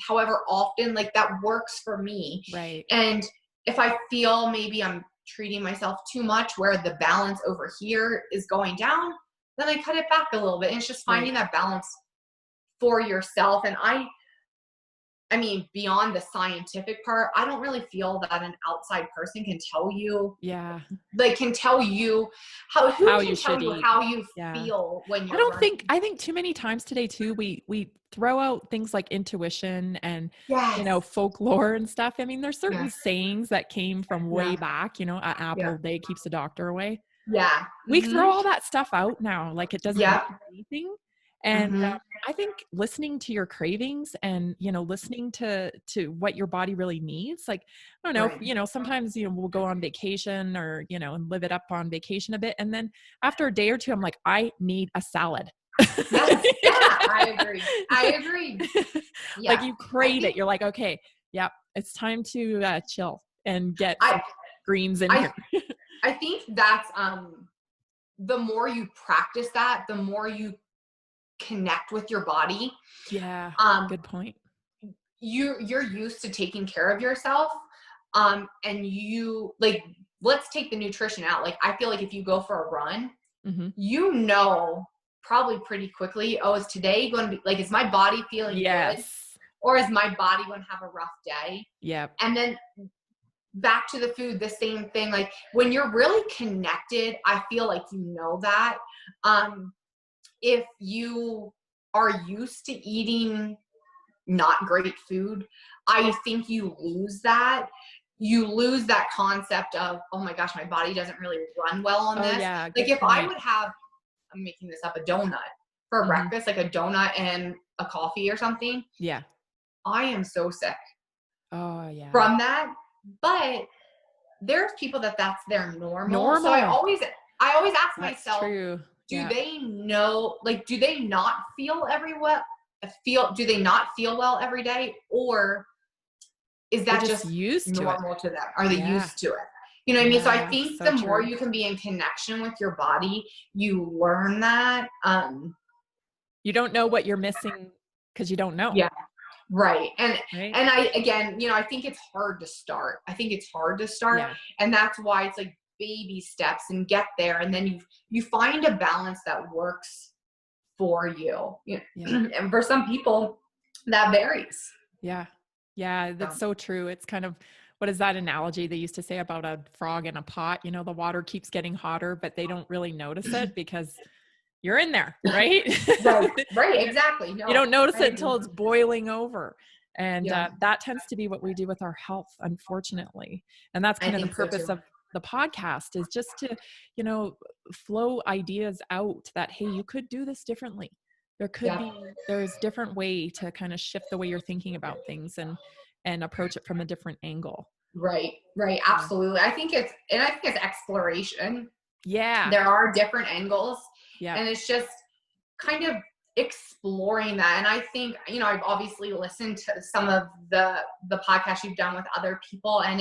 however often, like that works for me. Right. And if I feel maybe I'm treating myself too much where the balance over here is going down, then I cut it back a little bit. And it's just finding that balance for yourself. And I mean, beyond the scientific part, I don't really feel that an outside person can tell you. Yeah. Like can tell you how you feel when you're I think too many times today too, we throw out things like intuition and, you know, folklore and stuff. I mean, there's certain sayings that came from way back, you know, an apple a day keeps the doctor away. Yeah. We throw all that stuff out now. Like it doesn't mean anything. And I think listening to your cravings and, listening to what your body really needs. Like, I don't know, Right. sometimes, we'll go on vacation or, and live it up on vacation a bit. And then after a day or two, I'm like, I need a salad. Yes. Yeah. I agree. Like Yeah. you I crave it. think, You're like, okay, yeah, it's time to chill and get some I, greens in I, here. I think that's, the more you practice that, the more you connect with your body. Yeah. Um, Good point. you're used to taking care of yourself. And you like, let's take the nutrition out. Like, I feel like if you go for a run, Mm-hmm. probably pretty quickly, oh, is today going to be like, is my body feeling good? Yes. Or is my body going to have a rough day? Yep. And then back to the food, the same thing. Like, when you're really connected, I feel like that. If you are used to eating not great food, I think you lose that. You lose that concept of, oh my gosh, my body doesn't really run well on Oh this. yeah. Like, Good if I point. would have, I'm making this up, a donut for Mm-hmm. breakfast, like a donut and a coffee or something, Yeah. I am so sick Oh yeah. from that. But there's people that's their normal. So I Normal. always ask That's myself, true. do Yeah. they know, like, do they not do they not feel well every day? Or is They're that just just used to it. normal to them? Are they Yeah. used to it? You know what I mean? So I Yeah. think So the more true. you can be in connection with your body, you learn that. You don't know what you're missing because you don't know. Yeah. Right. Right. And I, again, I think it's hard to start. Yeah. And that's why it's like baby steps and get there. And then you find a balance that works for you. Yeah. And for some people that varies. Yeah. Yeah. That's so true. It's kind of, what is that analogy they used to say about a frog in a pot? The water keeps getting hotter, but they don't really notice it because you're in there, right? Right. Right. You Exactly. you No, don't notice I it agree. until it's boiling over. And Yeah. that tends to be what we do with our health, unfortunately. And that's I kind of the think so purpose too. of the podcast, is just to, flow ideas out that, hey, you could do this differently. Yeah. There's different way to kind of shift the way you're thinking about things and approach it from a different angle. Right. Right. Absolutely. I think it's exploration. Yeah. There are different angles, Yeah. and it's just kind of exploring that. And I think, I've obviously listened to some of the podcasts you've done with other people, and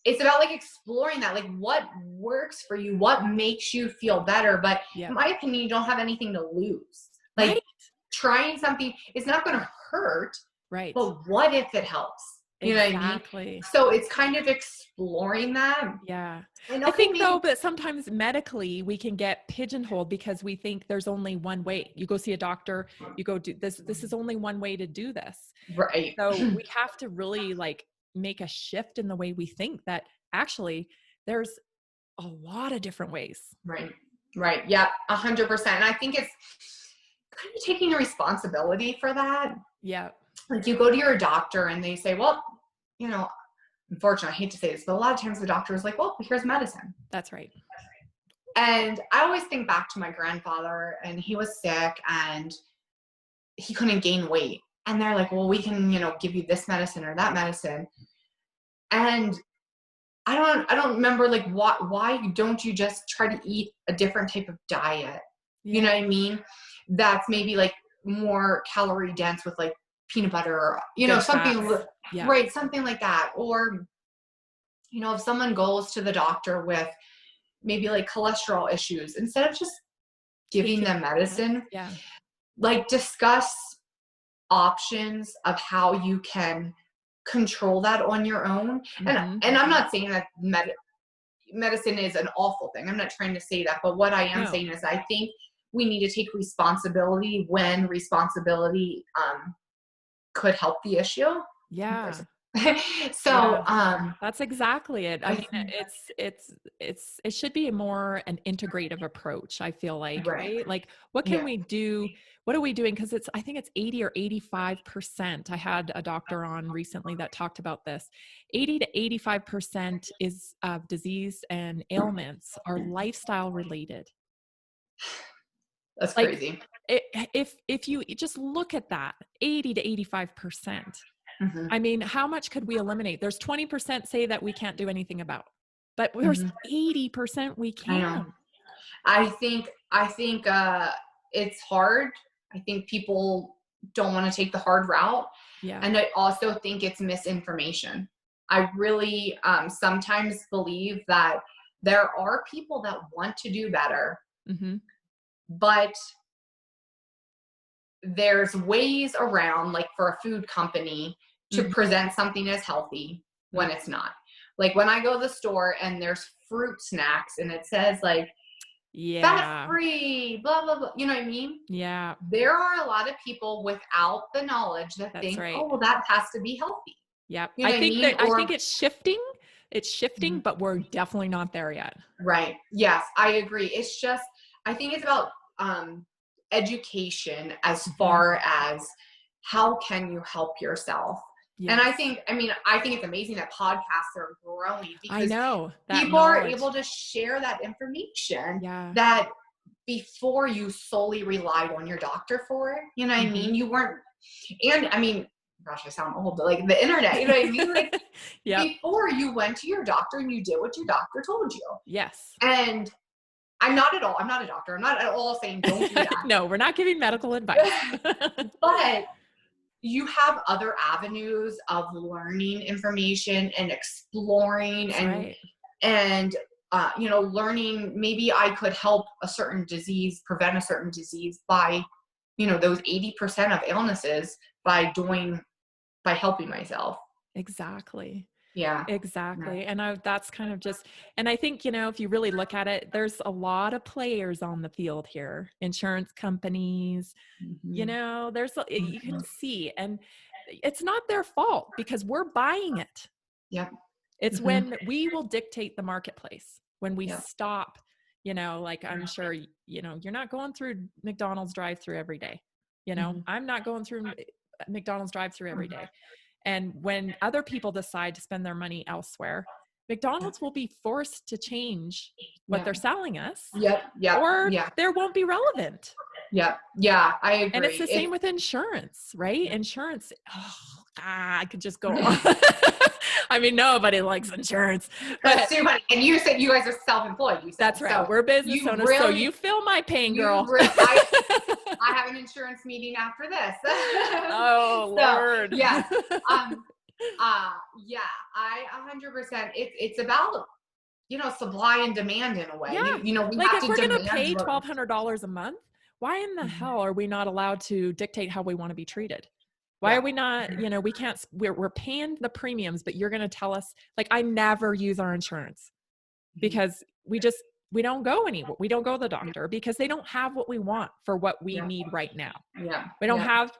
it's about like exploring that, like what works for you, what makes you feel better. But in my opinion, you don't have anything to lose. Like, right. Trying something is not going to hurt, right? But what if it helps? You know what I mean? So it's kind of exploring that. Yeah. And I think though, but sometimes medically we can get pigeonholed because we think there's only one way. You go see a doctor, you go do this. This is only one way to do this. Right. So we have to really like make a shift in the way we think, that actually there's a lot of different ways. Right. Right. Yeah. 100%. And I think it's kind of taking responsibility for that. Yeah. Like, you go to your doctor and they say, well, unfortunately, I hate to say this, but a lot of times the doctor is like, well, here's medicine. That's right. And I always think back to my grandfather, and he was sick and he couldn't gain weight. And they're like, well, we can, give you this medicine or that medicine. And I don't remember, like, why don't you just try to eat a different type of diet? Yeah. You know what I mean? That's maybe like more calorie dense with like peanut butter or, something, right. Something like that. Or, if someone goes to the doctor with maybe like cholesterol issues, instead of just giving them medicine, like, discuss options of how you can control that on your own. Mm-hmm. And I'm not saying that medicine is an awful thing. I'm not trying to say that, but what I am saying is I think we need to take responsibility when responsibility could help the issue. Yeah. So that's exactly it. I mean, it should be more an integrative approach, I feel like, right? Like, what can we do? What are we doing? Because I think it's 80 or 85%. I had a doctor on recently that talked about this. 80 to 85% is of disease and ailments are lifestyle related. That's Like crazy. if you just look at that, 80 to 85%, I mean, how much could we eliminate? There's 20% say that we can't do anything about, but there's 80% we I know. can. I think it's hard. I think people don't want to take the hard route. Yeah. And I also think it's misinformation. I really sometimes believe that there are people that want to do better, but there's ways around, like for a food company, to present something as healthy when it's not. Like when I go to the store and there's fruit snacks and it says like, fat free, blah, blah, blah. You know what I mean? Yeah. There are a lot of people without the knowledge that think, oh, well, that has to be healthy. Yeah. You know I think what I mean? I think it's shifting. It's shifting, but we're definitely not there yet. Right. Yes, I agree. It's just, I think it's about education as far as how can you help yourself. Yes. And I think it's amazing that podcasts are growing because people are able to share that information that before you solely relied on your doctor for it. You know what I mean? You weren't, and I mean, gosh, I sound old, but like the internet, you know what I mean? Like before you went to your doctor and you did what your doctor told you. Yes. And I'm not a doctor. I'm not at all saying don't do that. No, we're not giving medical advice. But you have other avenues of learning information and exploring and learning. Maybe I could help a certain disease, prevent a certain disease by, those 80% of illnesses by helping myself. Exactly. Yeah. Exactly. And that's kind of just, and I think, if you really look at it, there's a lot of players on the field here, insurance companies, you can see, and it's not their fault because we're buying it. Yep. It's when we will dictate the marketplace, when we stop, like I'm sure, you're not going through McDonald's drive-through every day. I'm not going through McDonald's drive-through every day. And when other people decide to spend their money elsewhere, McDonald's will be forced to change what they're selling us. Or there won't be relevant. Yeah, I agree. And it's the same with insurance, right? Insurance. I could just go on. I mean, nobody likes insurance. That's too funny. And you said you guys are self-employed. That's right. So we're business owners. So you feel my pain, girl. I have an insurance meeting after this. Oh, Lord. Yeah. I 100%. It's about, supply and demand in a way. Yeah. We like have if we're going to pay what... $1,200 a month, why in the hell are we not allowed to dictate how we want to be treated? Why are we not, we're paying the premiums, but you're going to tell us, like, I never use our insurance because we don't go anywhere. We don't go to the doctor because they don't have what we want for what we need right now. Yeah. We don't have,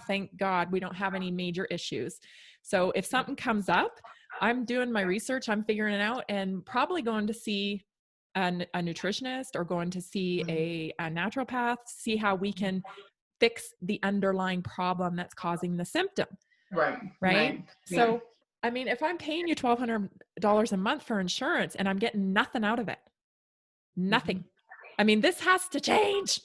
thank God we don't have any major issues. So if something comes up, I'm doing my research, I'm figuring it out, and probably going to see a nutritionist or going to see a naturopath, see how we can fix the underlying problem that's causing the symptom. Right. So, I mean, if I'm paying you $1,200 a month for insurance and I'm getting nothing out of it, nothing. I mean, this has to change.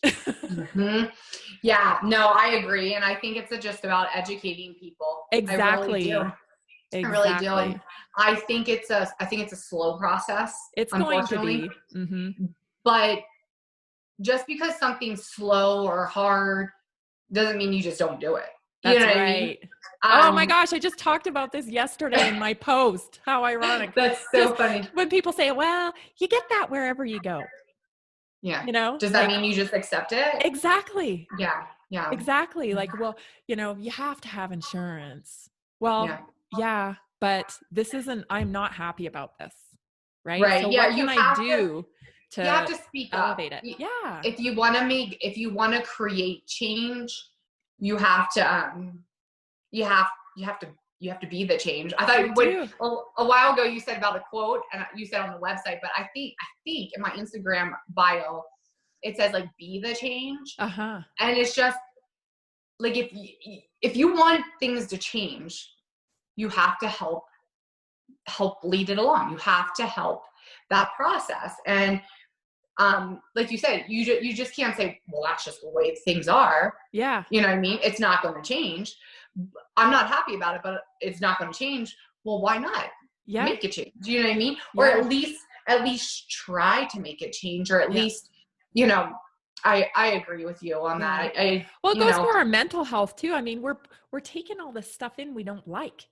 Yeah, no, I agree. And I think it's just about educating people. Exactly. I really do. And I think it's a slow process. It's going to be. But just because something's slow or hard doesn't mean you just don't do it. That's right. I mean? Oh my gosh, I just talked about this yesterday in my post. How ironic. That's so funny. When people say, well, you get that wherever you go. Yeah. Does that mean you just accept it? Exactly. Yeah. Exactly. Like, well, you have to have insurance. Well, yeah, but I'm not happy about this. Right. So what can I do? You have to speak elevate up. It. Yeah. If you want to create change, you have to you have to be the change. I thought a while ago you said about a quote, and you said on the website, but I think in my Instagram bio it says like be the change. And it's just like if you want things to change, you have to help lead it along. You have to help that process. And like you said, you just can't say, well, that's just the way things are. Yeah. You know what I mean? It's not going to change. I'm not happy about it, but it's not going to change. Well, why not? Yeah. Make it change. Do you know what I mean? Yeah. Or at least try to make it change, or at least, you know, I agree with you on that. Well, it goes for our mental health too. I mean, we're taking all this stuff in we don't like.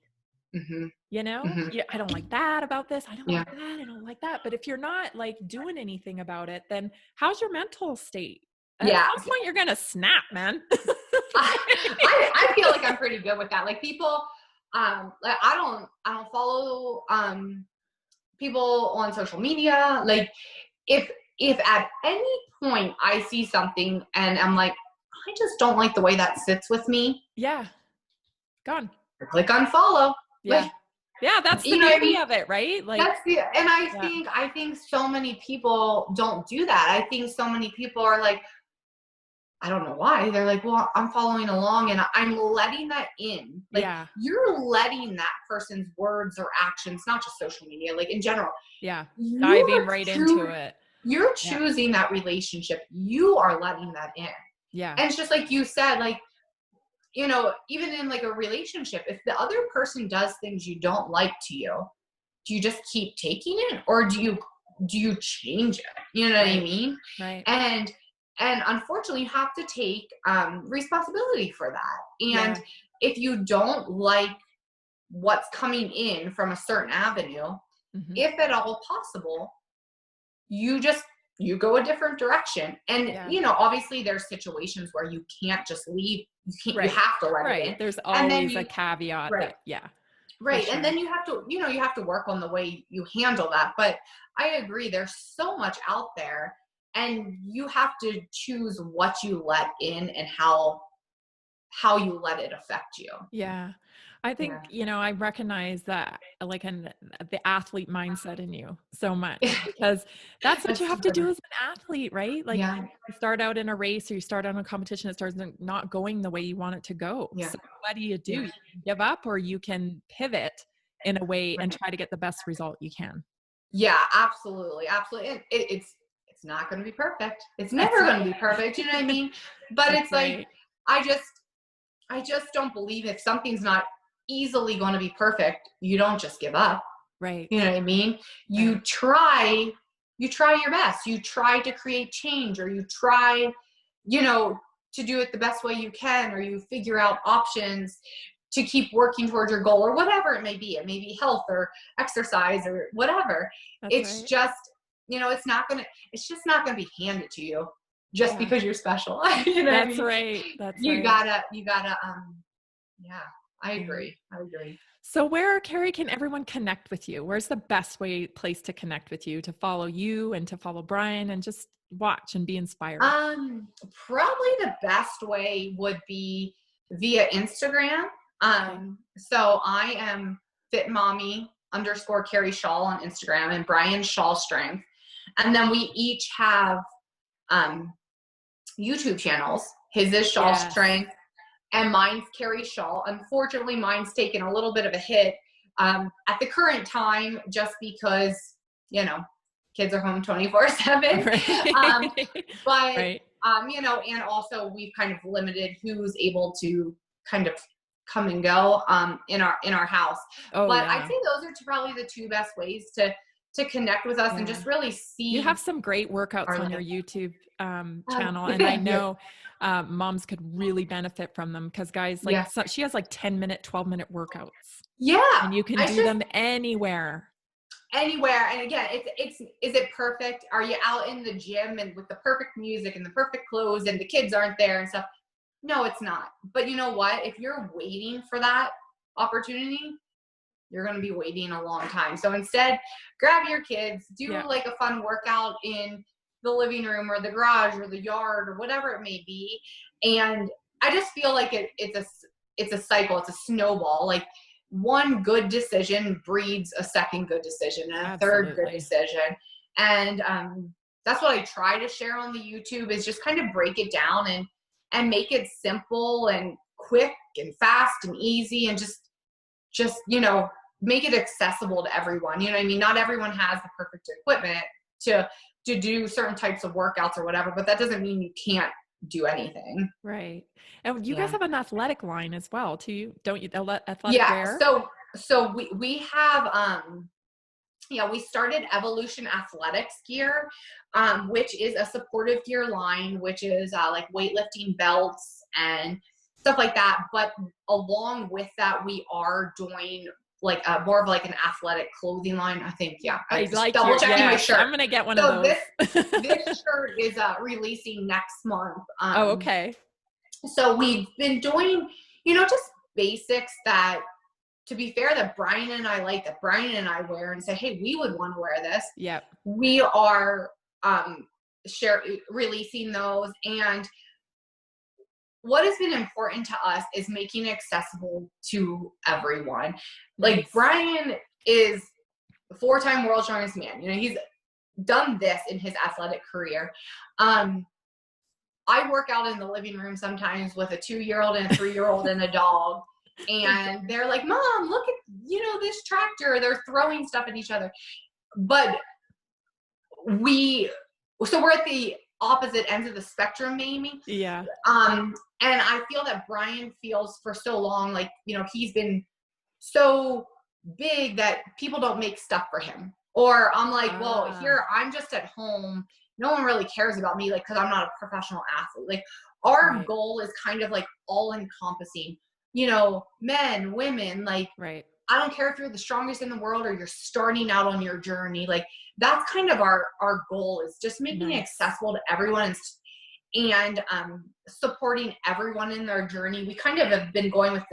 Mm-hmm. You know, Mm-hmm. I don't like that about this. I don't like that. I don't like that. But if you're not like doing anything about it, then how's your mental state? At some point, you're gonna snap, man. I feel like I'm pretty good with that. Like people, like I don't follow people on social media. Like if at any point I see something and I'm like, I just don't like the way that sits with me. Yeah, gone. Click unfollow. Yeah. Like, yeah, that's the beauty of it, right? Like and I think so many people don't do that. I think so many people are like, I don't know why. They're like, well, I'm following along and I'm letting that in. Like you're letting that person's words or actions, not just social media, like in general. Yeah. Diving right into it. You're choosing that relationship. You are letting that in. Yeah. And it's just like you said, like, you know, even in like a relationship, if the other person does things you don't like to you, do you just keep taking it or do you change it? You know what I mean? Right. And unfortunately you have to take responsibility for that. And if you don't like what's coming in from a certain avenue, if at all possible, you go a different direction. And you know, obviously there's situations where you can't just leave. You have to let it in. There's always a caveat that Right. Sure. And then you have to work on the way you handle that. But I agree, there's so much out there and you have to choose what you let in and how you let it affect you. Yeah. I think, you know, I recognize that like the athlete mindset in you so much because that's what you have to do as an athlete, right? Like you start out in a race or you start out in a competition, it starts not going the way you want it to go. So what do? You can give up or you can pivot in a way and try to get the best result you can. Yeah, absolutely. Absolutely. And it's not going to be perfect. It's never going to be perfect. You know what I mean? But it's like, I just don't believe if something's not easily going to be perfect, you don't just give up. Right. You know what I mean? You try your best. You try to create change or you try, you know, to do it the best way you can, or you figure out options to keep working towards your goal or whatever it may be. It may be health or exercise or whatever. It's just, you know, it's just not going to be handed to you just because you're special. You know That's what I right. mean? That's you gotta, I agree. So where, Keri, can everyone connect with you? Where's the best place to connect with you, to follow you and to follow Brian and just watch and be inspired? Probably the best way would be via Instagram. So I am fitmommy_Keri Shaw on Instagram and Brian Shaw Strength. And then we each have YouTube channels. His is Shaw Strength and mine's Keri Shaw. Unfortunately, mine's taken a little bit of a hit at the current time just because, you know, kids are home 24/7. But you know, and also we've kind of limited who's able to kind of come and go in our house. I'd say those are probably the two best ways to connect with us and just really see. You have some great workouts on your YouTube channel, and I know moms could really benefit from them because guys, like she has like 10-minute, 12-minute workouts. Yeah, and you can do them anywhere. And again, is it perfect? Are you out in the gym and with the perfect music and the perfect clothes and the kids aren't there and stuff? No, it's not. But you know what? If you're waiting for that opportunity, you're going to be waiting a long time. So instead, grab your kids, do like a fun workout in the living room or the garage or the yard or whatever it may be. And I just feel like it's a cycle. It's a snowball. Like one good decision breeds a second good decision and a third good decision. And that's what I try to share on the YouTube is just kind of break it down and make it simple and quick and fast and easy and just, you know, make it accessible to everyone. You know what I mean? Not everyone has the perfect equipment to do certain types of workouts or whatever, but that doesn't mean you can't do anything. Right. And you guys have an athletic line as well too, don't you? Athletic Yeah. wear? So we have, we started Evolution Athletics gear, which is a supportive gear line, which is like weightlifting belts and stuff like that. But along with that, we are doing like more of like an athletic clothing line. I think, I just like double checking my shirt. I'm going to get one of those. This shirt is releasing next month. Oh, okay. So we've been doing, just basics that, to be fair, that Brian and I wear and say, hey, we would want to wear this. Yep. We are releasing those. And what has been important to us is making it accessible to everyone. Nice. Like Brian is a 4-time world's strongest man. He's done this in his athletic career. I work out in the living room sometimes with a 2-year-old and a 3-year-old and a dog. And they're like, Mom, look at, this tractor. They're throwing stuff at each other. But we're at the opposite ends of the spectrum, maybe. Yeah. And I feel that Brian feels for so long, like, he's been so big that people don't make stuff for him. Or I'm like, well, here, I'm just at home. No one really cares about me, like, because I'm not a professional athlete. Like, our goal is kind of like all encompassing, men, women, like, right. I don't care if you're the strongest in the world or you're starting out on your journey. Like, that's kind of our goal, is just making it accessible to everyone and supporting everyone in their journey. We kind of have been going with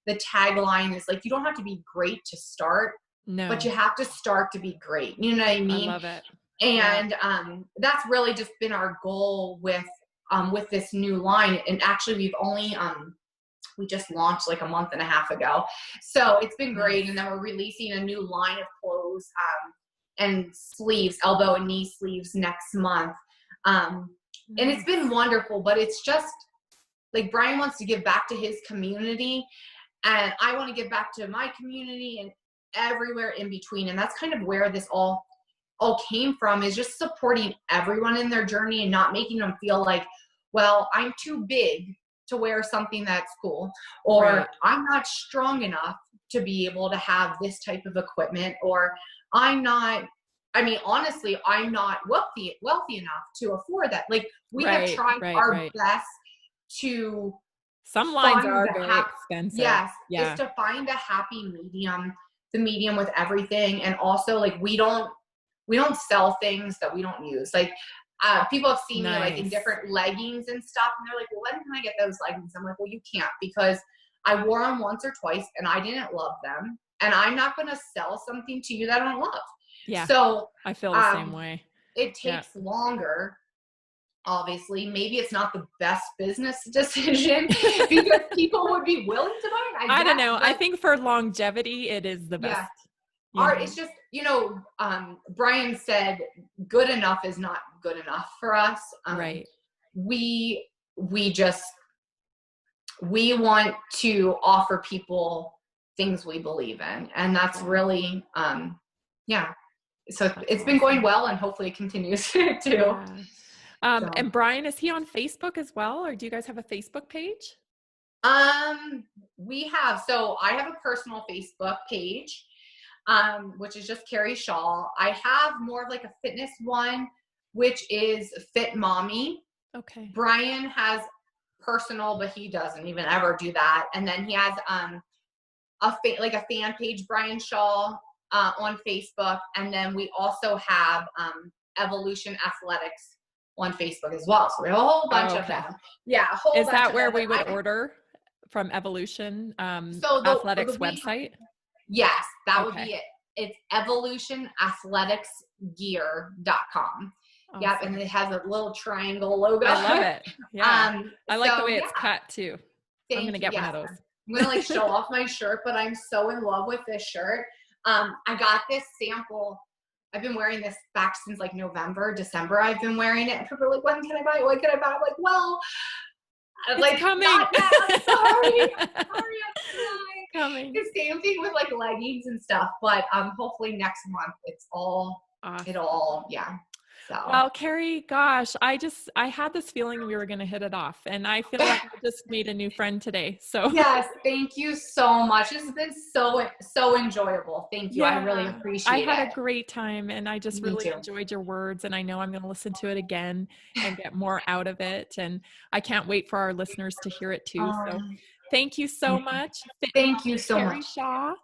the tagline is like, you don't have to be great to start, but you have to start to be great. You know what I mean? I love it. And that's really just been our goal with this new line. And actually, we've only we just launched like a month and a half ago, so it's been great. And then we're releasing a new line of clothes and sleeves, elbow and knee sleeves, next month. And it's been wonderful. But it's just like Brian wants to give back to his community, and I want to give back to my community, and everywhere in between. And that's kind of where this all came from, is just supporting everyone in their journey and not making them feel like, well, I'm too big to wear something that's cool, or I'm not strong enough to be able to have this type of equipment, or honestly, I'm not wealthy enough to afford that. Like, we have tried our best to, some lines are very expensive. Yes. Is to find a happy medium, the medium with everything. And also, like, we don't sell things that we don't use. Like, people have seen me like in different leggings and stuff, and they're like, well, when can I get those leggings? I'm like, well, you can't, because I wore them once or twice and I didn't love them, and I'm not going to sell something to you that I don't love. Yeah. So I feel the same way. It takes longer. Obviously, maybe it's not the best business decision because people would be willing to buy it. I don't know. I think for longevity, it is the best. It's just, Brian said good enough is not good enough for us. We want to offer people things we believe in. And that's really, so it's been going well, and hopefully it continues to. Yeah. And Brian, is he on Facebook as well? Or do you guys have a Facebook page? We have, so I have a personal Facebook page, which is just Keri Shaw. I have more of like a fitness one, which is Fit Mommy. Okay. Brian has personal, but he doesn't even ever do that. And then he has, a fan page, Brian Shaw, on Facebook. And then we also have, Evolution Athletics on Facebook as well. So we have a whole bunch of them. Yeah. A whole Is bunch that of where them. we would order from Evolution Athletics website? Yes, that would be it. It's evolutionathleticsgear.com. Awesome. Yep, and it has a little triangle logo. I love it. Yeah. I like the way it's cut too. I'm going to get one of those. I'm going to like show off my shirt, but I'm so in love with this shirt. I got this sample. I've been wearing this back since like November, December. I've been wearing it. And people are like, when can I buy it? When can I buy it? I'm like, well, it's coming. Not yet. I'm sorry. Coming. The same thing with like leggings and stuff, but hopefully next month it's all, So. Well, Keri, gosh, I had this feeling we were going to hit it off, and I feel like I just made a new friend today. So yes, thank you so much. This has been so enjoyable. Thank you. Yeah, I really appreciate it. I had a great time, and I just Me really too. enjoyed your words, and I know I'm going to listen to it again and get more out of it. And I can't wait for our listeners to hear it too. So thank you so much. Thank you so Keri much. Shaw.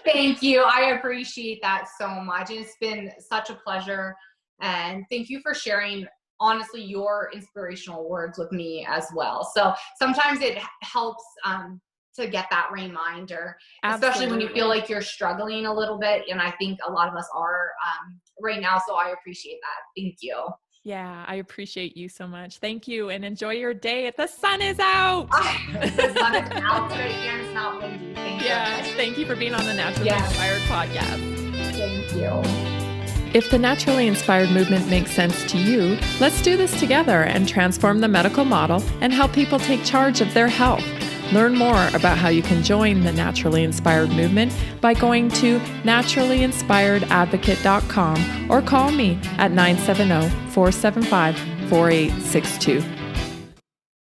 Thank you. I appreciate that so much. It's been such a pleasure. And thank you for sharing, honestly, your inspirational words with me as well. So sometimes it helps to get that reminder, especially when you feel like you're struggling a little bit. And I think a lot of us are right now. So I appreciate that. Thank you. Yeah, I appreciate you so much. Thank you, and enjoy your day. The sun is out. The sun is out right here and it's not windy. Thank you for being on the Naturally Inspired podcast. Thank you. If the Naturally Inspired movement makes sense to you, let's do this together and transform the medical model and help people take charge of their health. Learn more about how you can join the Naturally Inspired movement by going to naturallyinspiredadvocate.com or call me at 970-475-4862.